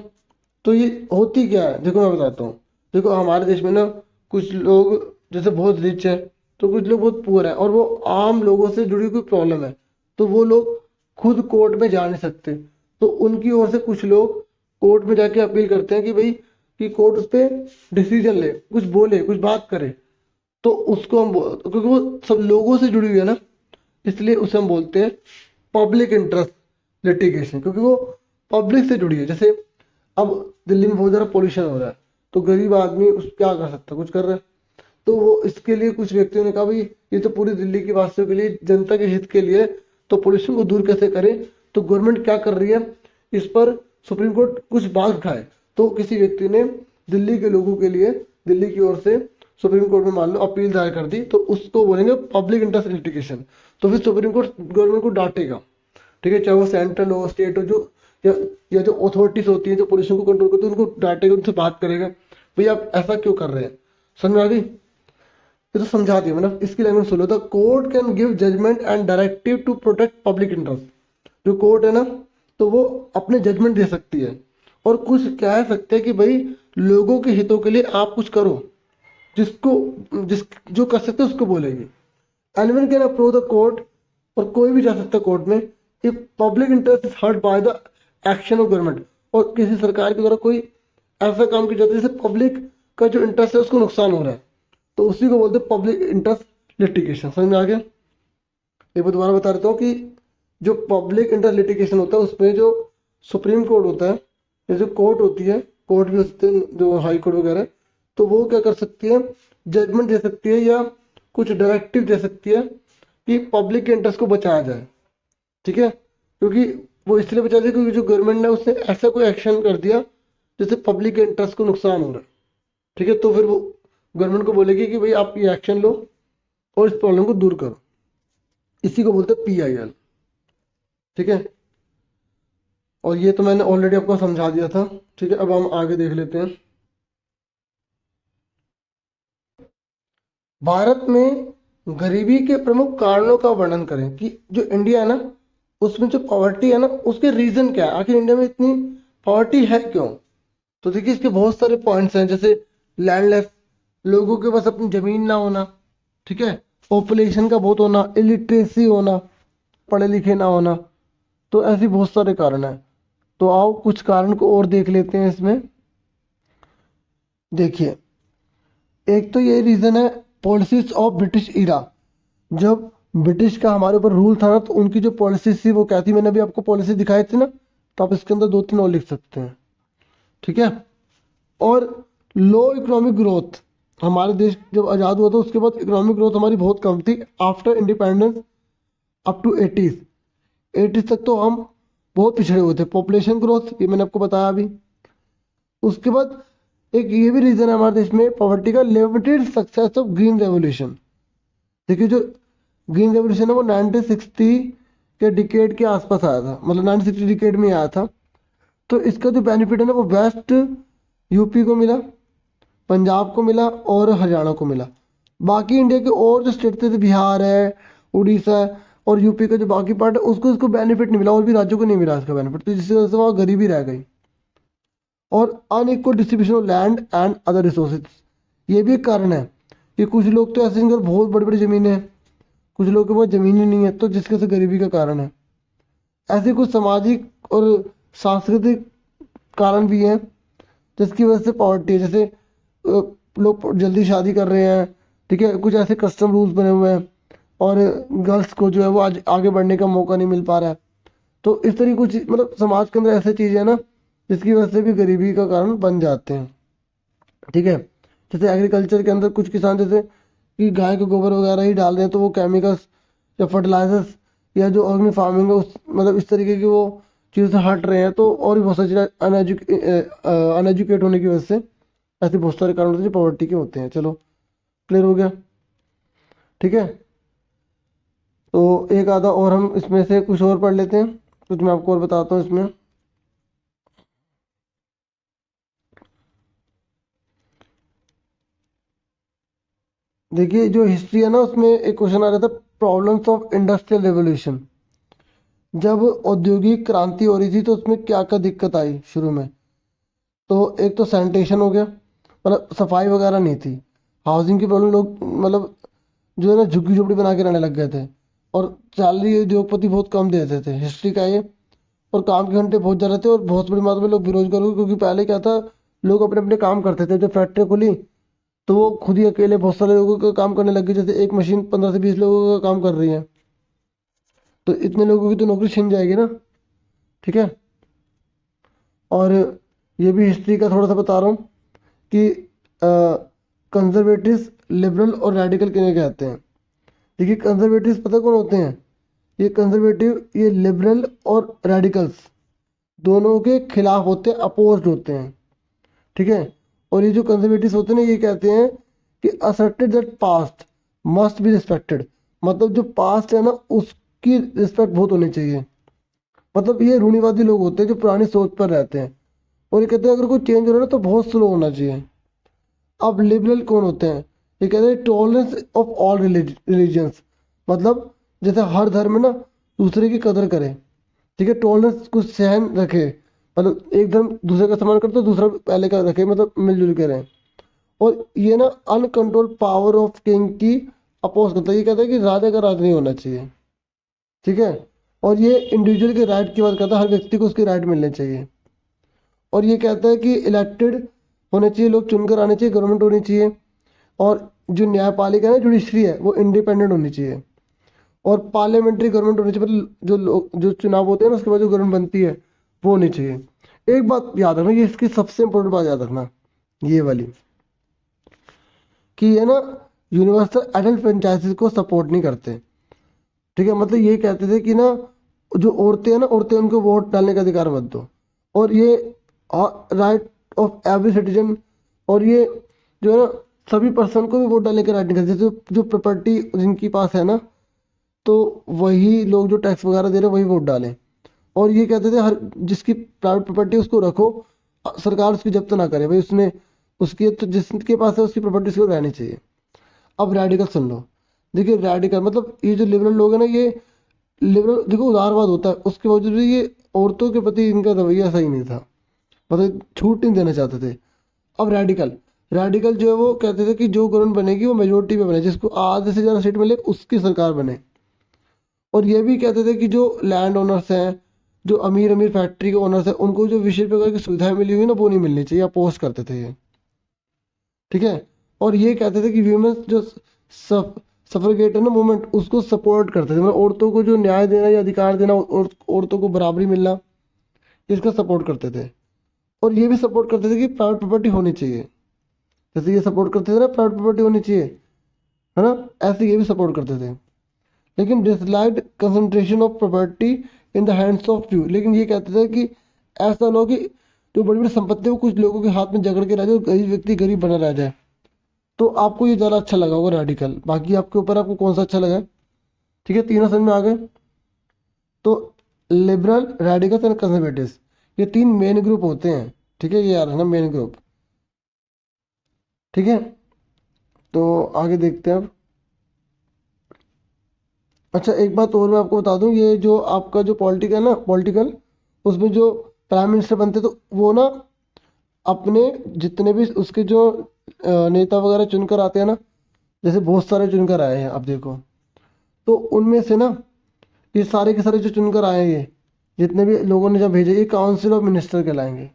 [SPEAKER 1] तो ये होती क्या है, देखो मैं बताता हूँ। देखो हमारे देश में ना कुछ लोग जैसे बहुत रिच है, तो कुछ लोग बहुत पुअर है, और वो आम लोगों से जुड़ी कोई प्रॉब्लम है, तो वो लोग खुद कोर्ट में जा नहीं सकते, तो उनकी ओर से कुछ लोग कोर्ट में जाके अपील करते हैं कि भाई, कि कोर्ट उस पर डिसीजन ले, कुछ बोले, कुछ बात करे। तो उसको हम क्योंकि वो सब लोगों से जुड़ी हुई है ना, इसलिए उसे हम बोलते हैं पब्लिक इंटरेस्ट लिटिगेशन, क्योंकि वो पब्लिक से जुड़ी है। जैसे अब दिल्ली में बहुत ज़्यादा पोल्यूशन हो रहा है, तो गरीब आदमी उस क्या कर सकता है? कुछ कर रहा है, तो वो इसके लिए कुछ व्यक्तियों ने कहा भाई, ये तो पूरी दिल्ली की वासियों के लिए, जनता के हित के लिए, तो पोल्यूशन को दूर कैसे करें? तो गवर्नमेंट क्या कर रही है, इस पर सुप्रीम कोर्ट कुछ बात उठाए। तो किसी व्यक्ति ने दिल्ली के लोगों के लिए, दिल्ली की ओर से सुप्रीम कोर्ट में मान लो अपील दायर कर दी, तो उसको बोलेंगे पब्लिक इंटरेस्ट लिटिगेशन। तो फिर सुप्रीम कोर्ट गवर्नमेंट को डांटेगा, ठीक है, चाहे वो सेंट्रल हो, स्टेट हो, जो या, या जो अथॉरिटीज होती है जो पोल्यूशन को कंट्रोल करती है, उनको डांटेगा, उनसे बात करेगा, भाई आप ऐसा क्यों कर रहे हैं। समझ में आ गई? ये तो समझा दिया मैंने, इसकी लैंग्वेज सुनो। The court can give judgment and directive to protect public interest. जो कोर्ट है ना, तो वो अपने जजमेंट दे सकती है और कुछ कह सकते हैं कि भाई लोगों के हितों के लिए आप कुछ करो, जिसको जिस जो कर सकते हैं उसको बोलेगी। Anyone can approach the court, और कोई भी जा सकता है कोर्ट में, if public interest is hurt by the action of government. और किसी सरकार के द्वारा कोई ऐसा काम किया जाता है जिससे पब्लिक का जो इंटरेस्ट है उसको नुकसान हो रहा है, तो उसी को बोलते हैं पब्लिक इंटरेस्ट लिटिगेशन। समझ में आ गया? एक बार दोबारा बता देता हूँ कि जो पब्लिक इंटरेस्ट लिटिगेशन होता है उसमें जो सुप्रीम कोर्ट होता है, या जो कोर्ट होती है, कोर्ट भी हो सकते हैं जो हाई कोर्ट वगैरह, तो वो क्या कर सकती है, जजमेंट दे सकती है या कुछ डायरेक्टिव दे सकती है कि पब्लिक के इंटरेस्ट को बचाया जाए। ठीक है, क्योंकि वो इसलिए बचा दिया क्योंकि जो गवर्नमेंट ने उसने ऐसा कोई एक्शन कर दिया जिससे पब्लिक के इंटरेस्ट को नुकसान हो रहा है। ठीक है, तो फिर वो गवर्नमेंट को बोलेगी कि भाई आप ये एक्शन लो और इस प्रॉब्लम को दूर करो। इसी को बोलते हैं PIL। ठीक है, और ये तो मैंने ऑलरेडी आपको समझा दिया था। ठीक है, अब हम आगे देख लेते हैं। भारत में गरीबी के प्रमुख कारणों का वर्णन करें, कि जो इंडिया है ना, उसमें जो पॉवर्टी है ना, उसके रीजन क्या है, आखिर इंडिया में इतनी पॉवर्टी है क्यों? तो देखिए इसके बहुत सारे पॉइंट्स हैं, जैसे लैंडलेस, लोगों के पास अपनी जमीन ना होना, ठीक है, पॉपुलेशन का बहुत होना, इलिटरेसी होना, पढ़े लिखे ना होना, तो ऐसे बहुत सारे कारण हैं। तो आओ कुछ कारण को और देख लेते हैं इसमें। देखिए, एक तो ये रीजन है पॉलिसीज ऑफ ब्रिटिश इरा। जब ब्रिटिश का हमारे ऊपर रूल था ना, तो उनकी जो पॉलिसीज थी वो क्या थी, मैंने अभी आपको पॉलिसी दिखाई थी ना, तो आप इसके अंदर 2-3 और लिख सकते हैं। ठीक है, और लो इकोनॉमिक ग्रोथ, हमारे देश जब आज़ाद हुआ था उसके बाद इकोनॉमिक ग्रोथ हमारी बहुत कम थी after independence up to 80s तक, तो हम बहुत पिछड़े हुए थे। पॉपुलेशन ग्रोथ, ये मैंने आपको बताया अभी। उसके बाद एक ये भी रीजन है हमारे देश में पॉवर्टी का, limited success of green revolution. देखिए जो ग्रीन रेवोल्यूशन है वो 1960 के डिकेड के आसपास आया था, मतलब 1960 डिकेड में आया था। तो इसका जो बेनिफिट है ना वो वेस्ट यूपी को मिला, पंजाब को मिला और हरियाणा को मिला। बाकी इंडिया के और जो स्टेट थे, बिहार है, उड़ीसा है, और यूपी का जो बाकी पार्ट है उसको इसको बेनिफिट नहीं मिला, और भी राज्यों को नहीं मिला इसका बेनिफिट, तो जिसकी वजह से वहाँ गरीबी रह गई। और unequal distribution of land and other resources, ये भी एक कारण है कि कुछ लोग तो ऐसे जिनके बहुत बड़ी बड़ी ज़मीनें हैं, कुछ लोगों के पास ज़मीन ही नहीं है, तो जिसके से गरीबी का कारण है। ऐसे कुछ सामाजिक और सांस्कृतिक कारण भी हैं जिसकी वजह से पॉवर्टी है। जैसे लोग जल्दी शादी कर रहे हैं, ठीक है, कुछ ऐसे कस्टम रूल्स बने हुए हैं, और गर्ल्स को जो है वो आज आगे बढ़ने का मौका नहीं मिल पा रहा है। तो इस तरह कुछ मतलब समाज के अंदर ऐसी चीज़ें हैं ना जिसकी वजह से भी गरीबी का कारण बन जाते हैं, ठीक है। जैसे एग्रीकल्चर के अंदर कुछ किसान जैसे कि गाय के गोबर वगैरह ही डाल रहे हैं, तो वो केमिकल्स या फर्टिलाइजर्स या जो ऑर्गेनिक फार्मिंग है उस मतलब इस तरीके की वो चीज़ों से हट रहे हैं, तो और भी बहुत सारी चीज़ें अनएजुकेट होने की वजह से ऐसे बहुत सारे कारण होते हैं जो पॉवर्टी के होते हैं। चलो क्लियर हो गया, ठीक है। तो एक आधा और हम इसमें से कुछ और पढ़ लेते हैं, कुछ मैं आपको और बताता हूँ इसमें। देखिए जो हिस्ट्री है ना उसमें एक क्वेश्चन आ रहा था, प्रॉब्लम्स ऑफ इंडस्ट्रियल रेवोल्यूशन। जब औद्योगिक क्रांति हो रही थी तो उसमें क्या क्या दिक्कत आई शुरू में। तो एक तो सैनिटेशन हो गया, मतलब सफाई वगैरह नहीं थी। हाउसिंग की प्रॉब्लम, लोग मतलब जो है ना झुग्गी झोपड़ी बना के रहने लग गए थे। और सैलरी उद्योगपति बहुत कम देते थे, हिस्ट्री का ये। और काम के घंटे बहुत ज़्यादा थे और बहुत बड़ी मात्रा में लोग बेरोजगार हुए, क्योंकि पहले क्या था, लोग अपने अपने काम करते थे। जब फैक्ट्री खुली तो वो खुद ही अकेले बहुत सारे लोगों का काम करने लग गए। जैसे एक मशीन 15 से 20 लोगों का काम कर रही है, तो इतने लोगों की तो नौकरी छिन जाएगी ना, ठीक है। और ये भी हिस्ट्री का थोड़ा सा बता रहा हूँ कि कंजर्वेटिव, लिबरल और रेडिकल किन्हें कहते हैं। देखिए कंजर्वेटिव पता कौन होते हैं, ये कंजर्वेटिव, ये लिबरल और रेडिकल्स दोनों के खिलाफ होते हैं, अपोज्ड होते हैं, ठीक है। और ये जो कंजर्वेटिव होते हैं ना, ये कहते हैं कि asserted that past must be respected, मतलब जो पास्ट है ना उसकी रिस्पेक्ट बहुत होनी चाहिए। मतलब ये रूढ़िवादी लोग होते हैं जो पुरानी सोच पर रहते हैं, और ये कहते हैं अगर कोई चेंज हो रहा है ना तो बहुत स्लो होना चाहिए। अब लिबरल कौन होते हैं, ये कहते हैं टॉलरेंस ऑफ ऑल रिलीजियंस, मतलब जैसे हर धर्म में ना दूसरे की कदर करे, ठीक है, टॉलरेंस कुछ सहन रखे, मतलब एक धर्म दूसरे का सम्मान करते तो दूसरा पहले का रखे, मतलब मिलजुल के रहें। और ये ना अनकंट्रोल पावर ऑफ किंग की अपोज करता है, ये कहता है कि राजा का राज नहीं होना चाहिए, ठीक है। और ये इंडिविजुअल के राइट की बात करता है, हर व्यक्ति को उसके राइट मिलने चाहिए। और ये कहता है कि इलेक्टेड होने चाहिए, लोग चुनकर आने चाहिए, गवर्नमेंट होनी चाहिए। और जो न्यायपालिका है ना, जुडिशरी है, वो इंडिपेंडेंट होनी चाहिए। और पार्लियामेंट्री गवर्नमेंट होनी चाहिए, मतलब जो लोग जो चुनाव होते हैं ना उसके बाद जो गवर्नमेंट बनती है वो होनी चाहिए। एक बात याद रखना, ये इसकी सबसे इंपॉर्टेंट बात याद रखना, ये वाली, कि ये ना यूनिवर्सल एडल्ट फ्रेंचाइजीज को सपोर्ट नहीं करते, ठीक है। मतलब ये कहते थे कि ना जो औरतें हैं ना, औरतें उनको वोट डालने का अधिकार मत दो। और ये राइट ऑफ एवरी सिटीजन, और ये जो है ना सभी पर्सन को भी वोट डालने का राइट नहीं करते। जो प्रॉपर्टी जिनके पास है ना, तो वही लोग जो टैक्स वगैरह दे रहे हैं वही वोट डालें। और ये कहते थे हर जिसकी प्राइवेट प्रॉपर्टी उसको रखो, सरकार उसकी जब्त ना करे, भाई उसने उसकी तो जिसके पास है उसकी प्रॉपर्टी उसको रहनी चाहिए। अब रेडिकल सुन लो। देखिए रेडिकल मतलब ये जो लिबरल लोग हैं ना, ये लिबरल देखो उदारवाद होता है, उसके बावजूद भी ये औरतों के प्रति इनका रवैया सही नहीं था, मतलब छूट नहीं देना चाहते थे। अब रेडिकल, रेडिकल जो है वो कहते थे कि जो गवर्नमेंट बनेगी वो मेजोरिटी में बने, जिसको आधे से ज़्यादा सीट मिले उसकी सरकार बने। और ये भी कहते थे कि जो लैंड ओनर्स हैं, जो अमीर अमीर फैक्ट्री के ओनर्स हैं, उनको जो विशेष प्रकार की सुविधाएं मिली हुई ना वो नहीं मिलनी चाहिए, अपोज करते थे ये, ठीक है। और ये कहते थे कि वीमेंस जो सफरगेट है ना मूवमेंट, उसको सपोर्ट करते थे, मतलब औरतों को जो न्याय देना या अधिकार देना, औरतों को बराबरी मिलना, इसका सपोर्ट करते थे। और ये भी सपोर्ट करते थे कि प्राइवेट प्रॉपर्टी होनी चाहिए, जैसे ये सपोर्ट करते थे ना प्राइवेट प्रॉपर्टी होनी चाहिए, है ना, ऐसे ये भी सपोर्ट करते थे। लेकिन disliked concentration of property in the hands of few, लेकिन ये कहते थे कि ऐसा ना हो कि जो बड़ी बड़ी संपत्ति है वो कुछ लोगों के हाथ में जकड़ के रह जाए और गरीब व्यक्ति गरीब बना रह जाए। तो आपको ये ज़्यादा अच्छा लगा होगा रेडिकल, बाकी आपके ऊपर, आपको कौन सा अच्छा लगा, ठीक है। तीनों समझ में आ गए। तो लिबरल, रेडिकल एंड कंजर्वेटिव, ये तीन मेन ग्रुप होते हैं, ठीक है, ये याद रखना मेन ग्रुप, ठीक है। तो आगे देखते हैं अब। अच्छा, एक बात और मैं आपको बता दूं, ये जो आपका जो पॉलिटिकल है ना, पॉलिटिकल, उसमें जो प्राइम मिनिस्टर बनते तो वो ना अपने जितने भी उसके जो नेता वगैरह चुनकर आते हैं ना, जैसे बहुत सारे चुनकर आए हैं आप देखो, तो उनमें से ना ये सारे के सारे जो चुनकर आए हैं, ये जितने भी लोगों ने जब भेजे, ये काउंसिल ऑफ मिनिस्टर कहलाएंगे।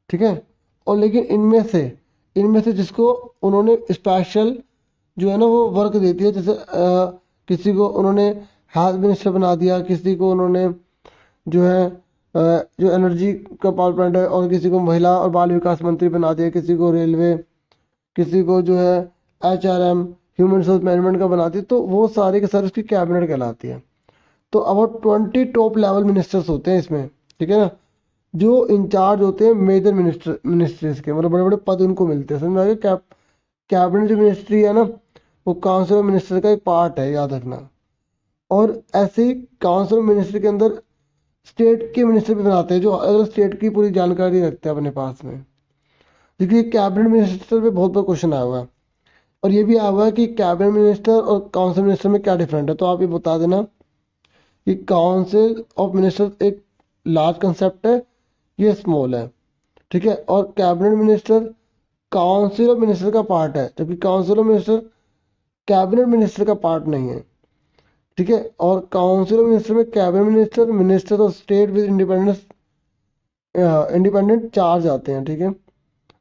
[SPEAKER 1] ठीक है। और लेकिन इनमें से जिसको उन्होंने स्पेशल जो है ना वो वर्क देती है, जैसे किसी को उन्होंने हेल्थ मिनिस्टर बना दिया, किसी को उन्होंने जो है जो एनर्जी का पावर प्लांट है, और किसी को महिला और बाल विकास मंत्री बना दिया, किसी को रेलवे, किसी को जो है HRM ह्यूमन रिसोर्स मैनेजमेंट का बनाती है, तो वो सारे के सारे उसकी कैबिनेट कहलाती है। तो अबाउट 20 टॉप लेवल मिनिस्टर्स होते हैं इसमें। ठीक है ना, जो इंचार्ज होते हैं मेजर मिनिस्ट्रीज के, मतलब बड़े बड़े पद उनको मिलते हैं, समझ में आ गया। कैबिनेट जो मिनिस्ट्री है ना, वो काउंसिल ऑफ मिनिस्टर का एक पार्ट है, याद रखना। और ऐसे ही काउंसिल ऑफ मिनिस्टर के अंदर स्टेट के मिनिस्टर भी बनाते हैं, जो अगर स्टेट की पूरी जानकारी रखते हैं अपने पास में। देखिए कैबिनेट मिनिस्टर पे बहुत बड़ा क्वेश्चन आया हुआ है, और ये भी आया हुआ है कि कैबिनेट मिनिस्टर और काउंसिल मिनिस्टर में क्या डिफरेंट है, तो आप ये बता देना कि काउंसिल ऑफ मिनिस्टर एक लार्ज कंसेप्ट है, ये स्मॉल है। ठीक है। और cabinet minister council of minister का पार्ट है, जबकि council of minister cabinet minister का पार्ट नहीं है। ठीक है। और काउंसिल ऑफ मिनिस्टर में cabinet minister, minister of state with independent charge आते हैं। ठीक है।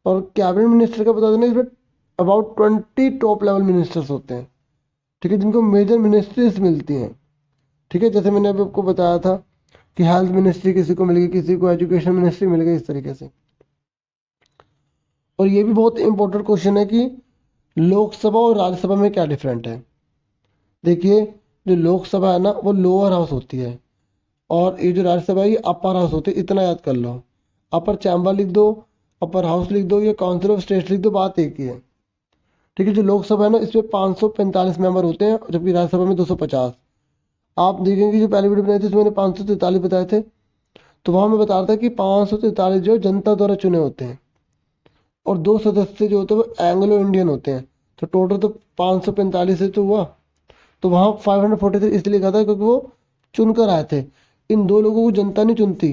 [SPEAKER 1] और कैबिनेट मिनिस्टर का बता देना, इसमें अबाउट 20 टॉप लेवल मिनिस्टर्स होते हैं। ठीक है, जिनको मेजर मिनिस्ट्रीज मिलती हैं। ठीक है, जैसे मैंने अभी आपको बताया था कि हेल्थ मिनिस्ट्री किसी को मिल गई, किसी को एजुकेशन मिनिस्ट्री मिल गई, इस तरीके से। और ये भी बहुत इंपॉर्टेंट क्वेश्चन है कि लोकसभा और राज्यसभा में क्या डिफरेंट है। देखिए, जो लोकसभा है ना वो लोअर हाउस होती है, और ये जो राज्यसभा है ये अपर हाउस होती है, इतना याद कर लो। अपर चैम्बर लिख दो, अपर हाउस लिख दो, या काउंसिल ऑफ स्टेट लिख दो, बात एक ही है। ठीक है। जो लोकसभा है ना इसमें 545 मेंबर होते हैं, जबकि राज्यसभा में 250। आप देखेंगे जो पहली वीडियो बनाई थी उसमें मैंने 543 बताए थे, तो वहां मैं बता रहा था कि 543 जो जनता द्वारा चुने होते हैं, और 2 सदस्य जो होते हैं वो एंग्लो इंडियन होते हैं। तो टोटल तो 545 से तो हुआ, तो वहाँ 543 इसलिए लिखा था क्योंकि वो चुनकर आए थे। इन दो लोगों को जनता नहीं चुनती।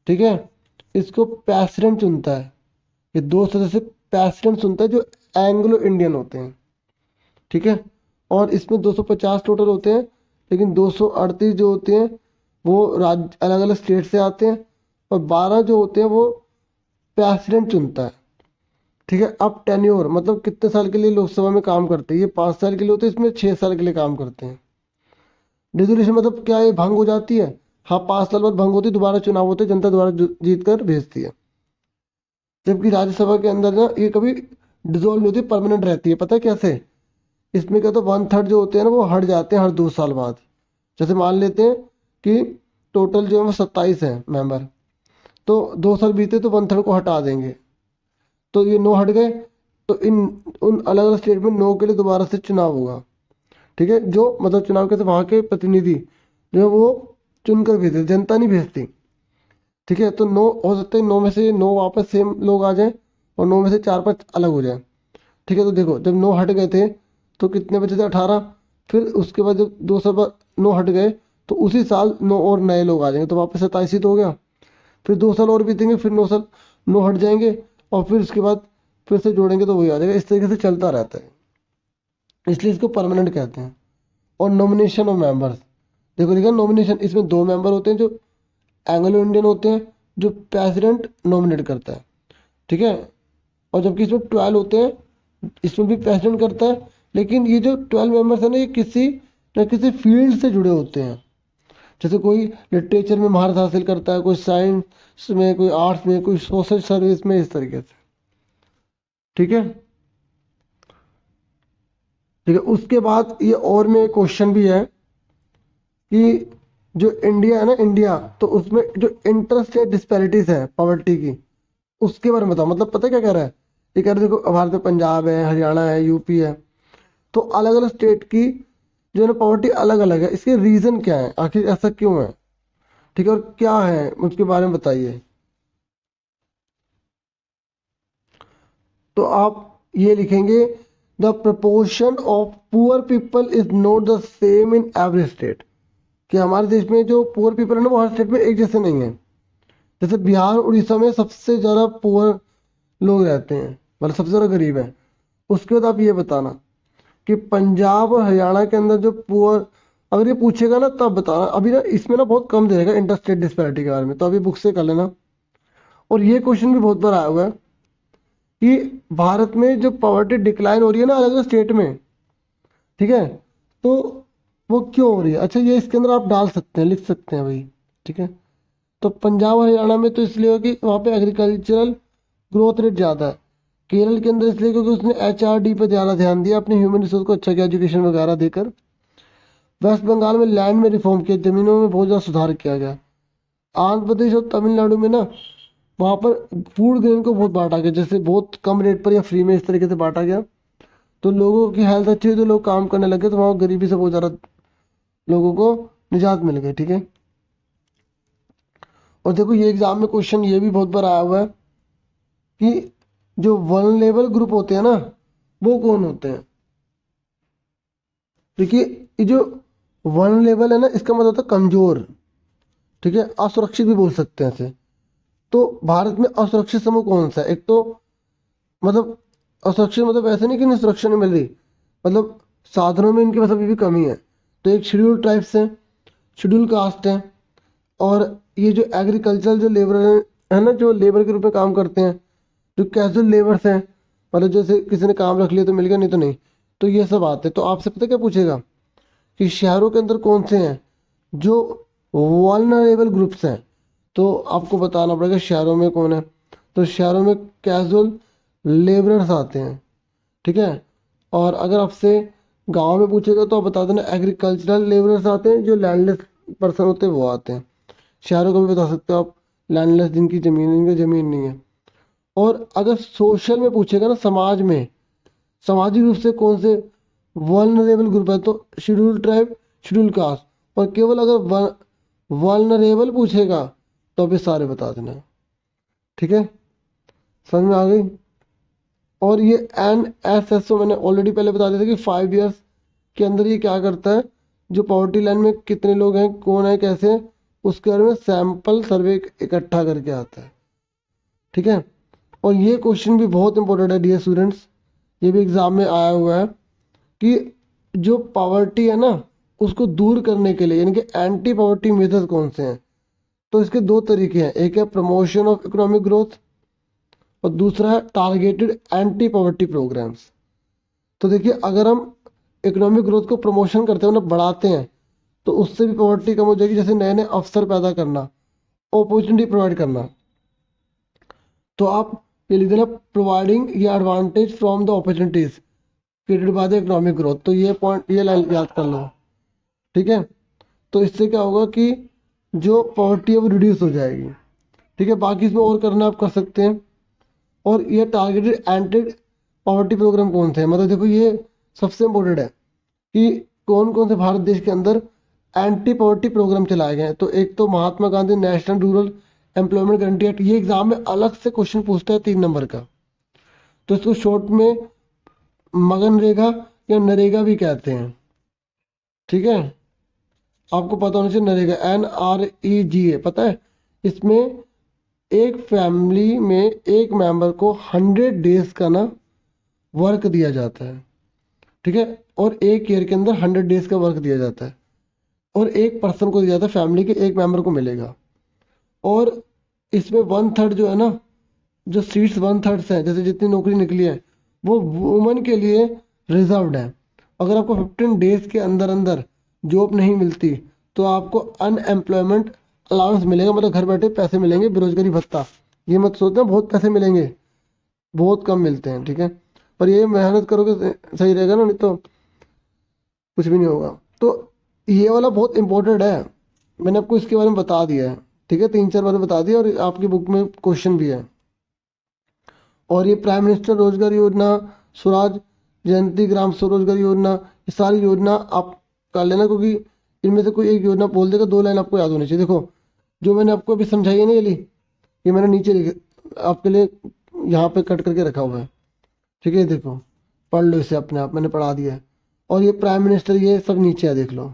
[SPEAKER 1] ठीक है, इसको प्रेसिडेंट चुनता है। ये 2 सदस्य प्रेसिडेंट चुनता है, जो एंग्लो इंडियन होते हैं। ठीक है। और इसमें 250 टोटल होते हैं, लेकिन 238 जो होते हैं वो राज्य अलग अलग स्टेट से आते हैं, और 12 जो होते हैं वो प्रेसिडेंट चुनता है। ठीक है। अब टेन्योर मतलब कितने साल के लिए लोकसभा में काम करते हैं, ये 5 साल के लिए होते हैं, इसमें 6 साल के लिए काम करते हैं। डिसोल्यूशन मतलब क्या, ये भंग हो जाती है। हाँ, 5 साल बाद भंग होती है, दोबारा चुनाव होते हैं, जनता दोबारा जीत कर भेजती है। जबकि राज्यसभा के अंदर ना ये कभी डिसोल्व नहीं होती, परमानेंट रहती है। पता है कैसे? इसमें क्या, तो 1/3 जो होते हैं ना वो हट जाते हैं हर 2 साल बाद। जैसे मान लेते हैं कि टोटल जो है वो 27 है मेंबर, तो 2 साल बीते तो 1/3 को हटा देंगे, तो ये 9 हट गए। तो इन उन अलग अलग स्टेट में 9 के लिए दोबारा से चुनाव होगा। ठीक है, जो मतलब चुनाव के वहां के प्रतिनिधि जो है वो चुनकर भेजते, जनता नहीं भेजती। ठीक है, तो 9 हो सकते हैं, 9 में से 9 वापस सेम लोग आ जाए, और 9 में से 4-5 अलग हो जाए। ठीक है, तो देखो जब 9 हट गए थे तो कितने बचे थे, 18। फिर उसके बाद जब 2 साल बाद 9 हट गए, तो उसी साल 9 और नए लोग आ जाएंगे, तो वापस 27 ही तो हो गया। फिर 2 साल और बीतेंगे, फिर 9 हट जाएंगे, और फिर उसके बाद फिर से जोड़ेंगे तो वही आ जाएगा। इस तरीके से चलता रहता है, इसलिए इसको परमानेंट कहते हैं। और नॉमिनेशन ऑफ मेंबर्स, देखो लिखा नॉमिनेशन, इसमें 2 मेंबर होते हैं जो एंग्लो इंडियन होते हैं, जो प्रेसिडेंट नॉमिनेट करता है। ठीक है। और जबकि इसमें 12 होते हैं, इसमें भी प्रेसिडेंट करता है, लेकिन ये जो 12 मेंबर्स है ना, ये किसी न किसी फील्ड से जुड़े होते हैं। जैसे कोई लिटरेचर में महारत हासिल करता है, कोई साइंस में, कोई आर्ट्स में, कोई सोशल सर्विस में, इस तरीके से। ठीक है। ठीक है, उसके बाद ये और में क्वेश्चन भी है कि जो इंडिया है ना, इंडिया, तो उसमें जो इंटर स्टेट डिस्पैरिटीज है पॉवर्टी की, उसके बारे में बताओ। मतलब पता है क्या कह रहा है? ये कह रहे देखो, भारत में पंजाब है, हरियाणा है, यूपी है, तो अलग अलग स्टेट की जो है ना पॉवर्टी अलग अलग है। इसके रीजन क्या है, आखिर ऐसा क्यों है? ठीक है, और क्या है उसके बारे में बताइए। तो आप ये लिखेंगे the proportion of poor people is not the same in every state, कि हमारे देश में जो पुअर पीपल है ना वो हर स्टेट में एक जैसे नहीं है। जैसे बिहार उड़ीसा में सबसे ज़्यादा पुअर लोग रहते हैं, मतलब सबसे ज़्यादा गरीब है। उसके बाद आप ये बताना कि पंजाब और हरियाणा के अंदर जो पुअर, अगर ये पूछेगा ना तब बताना। अभी ना इसमें ना बहुत कम देगा इंटर स्टेट डिस्पैरिटी के बारे में, तो अभी बुक से कर लेना। और ये क्वेश्चन भी बहुत बार आया हुआ है कि भारत में जो पॉवर्टी डिक्लाइन हो रही है ना अलग अलग स्टेट में, ठीक है, तो वो क्यों हो रही है। अच्छा, ये इसके अंदर आप डाल सकते हैं, लिख सकते हैं भाई, ठीक है। तो पंजाब हरियाणा में तो इसलिए हो कि वहाँ पे एग्रीकल्चरल ग्रोथ रेट ज़्यादा है। केरल के अंदर इसलिए क्योंकि उसने HRD पे ज़्यादा ध्यान दिया, अपने ह्यूमन रिसोर्स को अच्छा किया, एजुकेशन वगैरह देकर। वेस्ट बंगाल में लैंड में रिफॉर्म किया, ज़मीनों में बहुत ज़्यादा सुधार किया गया। आंध्र प्रदेश और तमिलनाडु में ना वहाँ पर फूड ग्रेन को बहुत बांटा गया, जैसे बहुत कम रेट पर या फ्री में इस तरीके से बांटा गया। तो लोगों की हेल्थ अच्छी हुई तो लोग काम करने लगे, तो वहाँ गरीबी से बहुत ज़्यादा लोगों को निजात मिल गई, ठीक है। और देखो ये एग्जाम में क्वेश्चन ये भी बहुत बार आया हुआ है कि जो वल्नरेबल ग्रुप होते हैं ना वो कौन होते हैं। देखिए ये जो वल्नरेबल है ना इसका मतलब होता है कमजोर, ठीक है, असुरक्षित भी बोल सकते हैं इसे। तो भारत में असुरक्षित समूह कौन सा है। एक तो मतलब असुरक्षित मतलब ऐसे नहीं कि इन्हें सुरक्षा नहीं मिल रही, मतलब साधनों में इनके पास अभी भी कमी है। तो एक शेड्यूल ट्राइब्स है, शेड्यूल कास्ट है, और ये जो एग्रीकल्चरल जो लेबर है ना, जो लेबर के रूप में काम करते हैं, जो कैजुअल लेबर्स हैं, मतलब जैसे किसी ने काम रख लिया तो मिल गया, नहीं तो नहीं। तो ये सब आते हैं। तो आपसे पता क्या पूछेगा कि शहरों के अंदर कौन से हैं जो वल्नरेबल ग्रुप्स हैं, तो आपको बताना पड़ेगा शहरों में कौन है। तो शहरों में कैजुअल लेबरर्स आते हैं, ठीक है। और अगर आपसे गांव में पूछेगा तो आप बता देना एग्रीकल्चरल लेबरर्स आते हैं, जो लैंडलेस पर्सन होते हैं वो आते हैं। शहरों को भी बता सकते हो आप, लैंडलेस जिनकी जमीन नहीं है। और अगर सोशल में पूछेगा ना, समाज में सामाजिक रूप से कौन से वल्नरेबल ग्रुप है, तो शेड्यूल ट्राइब, शेड्यूल कास्ट। और केवल अगर वल्नरेबल पूछेगा तो अभी सारे बता देना, ठीक है, समझ में आ गई। और ये NSSO मैंने ऑलरेडी पहले बता दिया था कि 5 इयर्स के अंदर ये क्या करता है, जो पॉवर्टी लाइन में कितने लोग हैं, कौन है, कैसे हैं, उसके बारे में सैंपल सर्वे इकट्ठा करके आता है, ठीक है। और ये क्वेश्चन भी बहुत इंपॉर्टेंट है डियर स्टूडेंट्स, ये भी एग्जाम में आया हुआ है कि जो पॉवर्टी है ना उसको दूर करने के लिए यानी कि एंटी पॉवर्टी मेथड कौन से हैं। तो इसके दो तरीके हैं, एक है प्रमोशन ऑफ इकोनॉमिक ग्रोथ और दूसरा है टारगेटेड एंटी पॉवर्टी प्रोग्राम्स। तो देखिए अगर हम इकोनॉमिक ग्रोथ को प्रमोशन करते हैं, मतलब बढ़ाते हैं, तो उससे भी पॉवर्टी कम हो जाएगी। जैसे नए नए अवसर पैदा करना, अपॉर्चुनिटी प्रोवाइड करना। तो आप ये लिख देना, प्रोवाइडिंग ये advantage from the opportunities created by the economic growth. तो ये पॉइंट, ये लाइन याद कर लो, ठीक है। तो इससे क्या होगा कि जो पॉवर्टी है वो रिड्यूस हो जाएगी, ठीक है। बाकी इसमें और करना आप कर सकते हैं। और ये टारगेटेड एंटी पॉवर्टी प्रोग्राम कौन से हैं, मतलब देखो ये सबसे इम्पोर्टेंट है कि कौन कौन से भारत देश के अंदर एंटी पॉवर्टी प्रोग्राम चलाए गए हैं। तो एक तो Mahatma Gandhi national rural employment guarantee act, ये एग्जाम में अलग से क्वेश्चन पूछता है 3 नंबर का। तो इसको शॉर्ट में मनरेगा या नरेगा भी कहते हैं, ठीक है। आपको पता होना चाहिए नरेगा, NREGA पता है। इसमें एक फैमिली में एक मेंबर को 100 डेज का ना वर्क दिया जाता है, ठीक है। और एक ईयर के अंदर 100 डेज का वर्क दिया जाता है, और एक पर्सन को दिया जाता है, फैमिली के एक मेंबर को मिलेगा। और इसमें 1/3 जो है ना, जो सीट्स 1/3 है, जैसे जितनी नौकरी निकली है वो वुमन के लिए रिजर्व्ड है। अगर आपको 15 डेज के अंदर अंदर जॉब नहीं मिलती तो आपको अनएम्प्लॉयमेंट अलाउंस मिलेगा, मतलब घर बैठे पैसे मिलेंगे, बेरोजगारी भत्ता। ये मत सोचना बहुत पैसे मिलेंगे, बहुत कम मिलते हैं, ठीक है। पर ये मेहनत करोगे सही रहेगा ना, नहीं तो कुछ भी नहीं होगा। तो ये वाला बहुत इंपॉर्टेंट है, मैंने आपको इसके बारे में बता दिया है, ठीक है, 3-4 बार बता दिया, और आपकी बुक में क्वेश्चन भी है। और ये प्राइम मिनिस्टर रोजगार योजना, स्वराज जयंती ग्राम स्वरोजगार योजना, ये सारी योजना आप कर लेना, क्योंकि इनमें से कोई एक योजना बोल देगा, 2 लाइन आपको याद होनी चाहिए। देखो जो मैंने आपको अभी समझाई है ना, ये मैंने नीचे आपके लिए यहाँ पे कट करके रखा हुआ है, ठीक है। देखो पढ़ लो इसे अपने आप, मैंने पढ़ा दिया है। और ये प्राइम मिनिस्टर ये सब नीचे है, देख लो।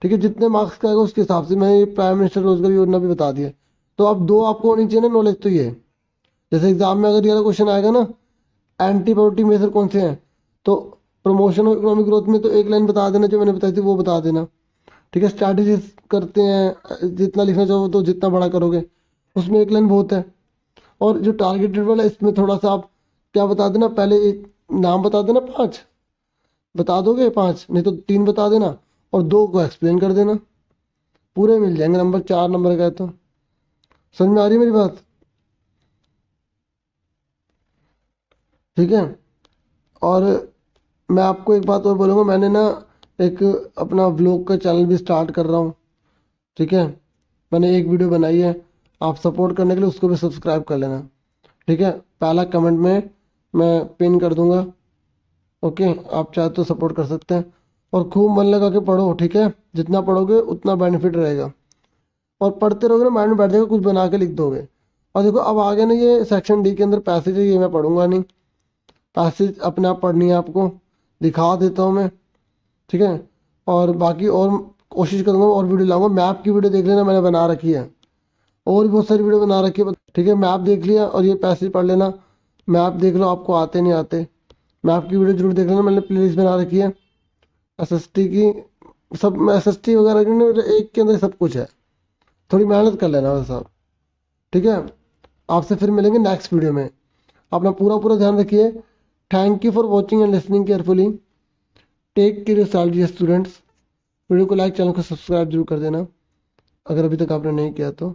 [SPEAKER 1] ठीक है, जितने मार्क्स का आएगा उसके हिसाब से मैं ये प्राइम मिनिस्टर रोजगार योजना भी बता दिया। तो अब दो आपको होनी चाहिए ना नॉलेज, तो ये जैसे एग्जाम में अगर ये वाला क्वेश्चन आएगा ना, एंटी पॉवर्टी मेजर कौन से हैं, तो प्रमोशन और इकोनॉमिक ग्रोथ में तो एक लाइन बता देना जो मैंने बताई थी वो बता देना। ठीक है, स्ट्रैटेजीज करते हैं, जितना लिखना चाहो तो जितना बड़ा करोगे उसमें एक लाइन बहुत है। और जो टारगेटेड वाला इसमें थोड़ा सा आप क्या बता देना, पहले एक नाम बता देना, 5 बता दोगे, 5 नहीं तो 3 बता देना, और 2 को एक्सप्लेन कर देना, पूरे मिल जाएंगे नंबर, 4 नंबर का है तो। समझ में आ रही है मेरी बात? ठीक है। और मैं आपको एक बात और बोलूँगा, मैंने ना एक अपना व्लॉग का चैनल भी स्टार्ट कर रहा हूँ। ठीक है, मैंने एक वीडियो बनाई है, आप सपोर्ट करने के लिए उसको भी सब्सक्राइब कर लेना। ठीक है, पहला कमेंट में मैं पिन कर दूंगा। ओके, आप चाहे तो सपोर्ट कर सकते हैं। और खूब मन लगा के पढ़ो, ठीक है, जितना पढ़ोगे उतना बेनिफिट रहेगा। और पढ़ते रहोगे ना, माइंड में बैठ जाएगा, कुछ बना के लिख दोगे। और देखो अब आगे ना ये सेक्शन डी के अंदर पैसेज है, ये मैं पढ़ूंगा नहीं, पैसेज अपने आप पढ़नी है आपको, दिखा देता हूँ मैं। ठीक है, और बाकी और कोशिश करूंगा और वीडियो लाऊंगा। मैप की वीडियो देख लेना, मैंने बना रखी है, और भी बहुत सारी वीडियो बना रखी है। ठीक है, मैप देख लिया और ये पैसेज पढ़ लेना। मैप देख लो आपको आते नहीं आते, मैप की वीडियो जरूर देख लेना, मैंने प्लेलिस्ट बना रखी है एसएसटी की। सब एसएसटी वगैरह की ना, एक के अंदर सब कुछ है, थोड़ी मेहनत कर लेना बस आप। ठीक है, आपसे फिर मिलेंगे नेक्स्ट वीडियो में। अपना पूरा पूरा ध्यान रखिए। Thank you for watching and listening carefully. Take care yourself dear students. Video को लाइक, चैनल को सब्सक्राइब जरूर कर देना अगर अभी तक आपने नहीं किया तो।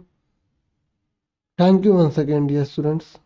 [SPEAKER 1] Thank you once again dear students.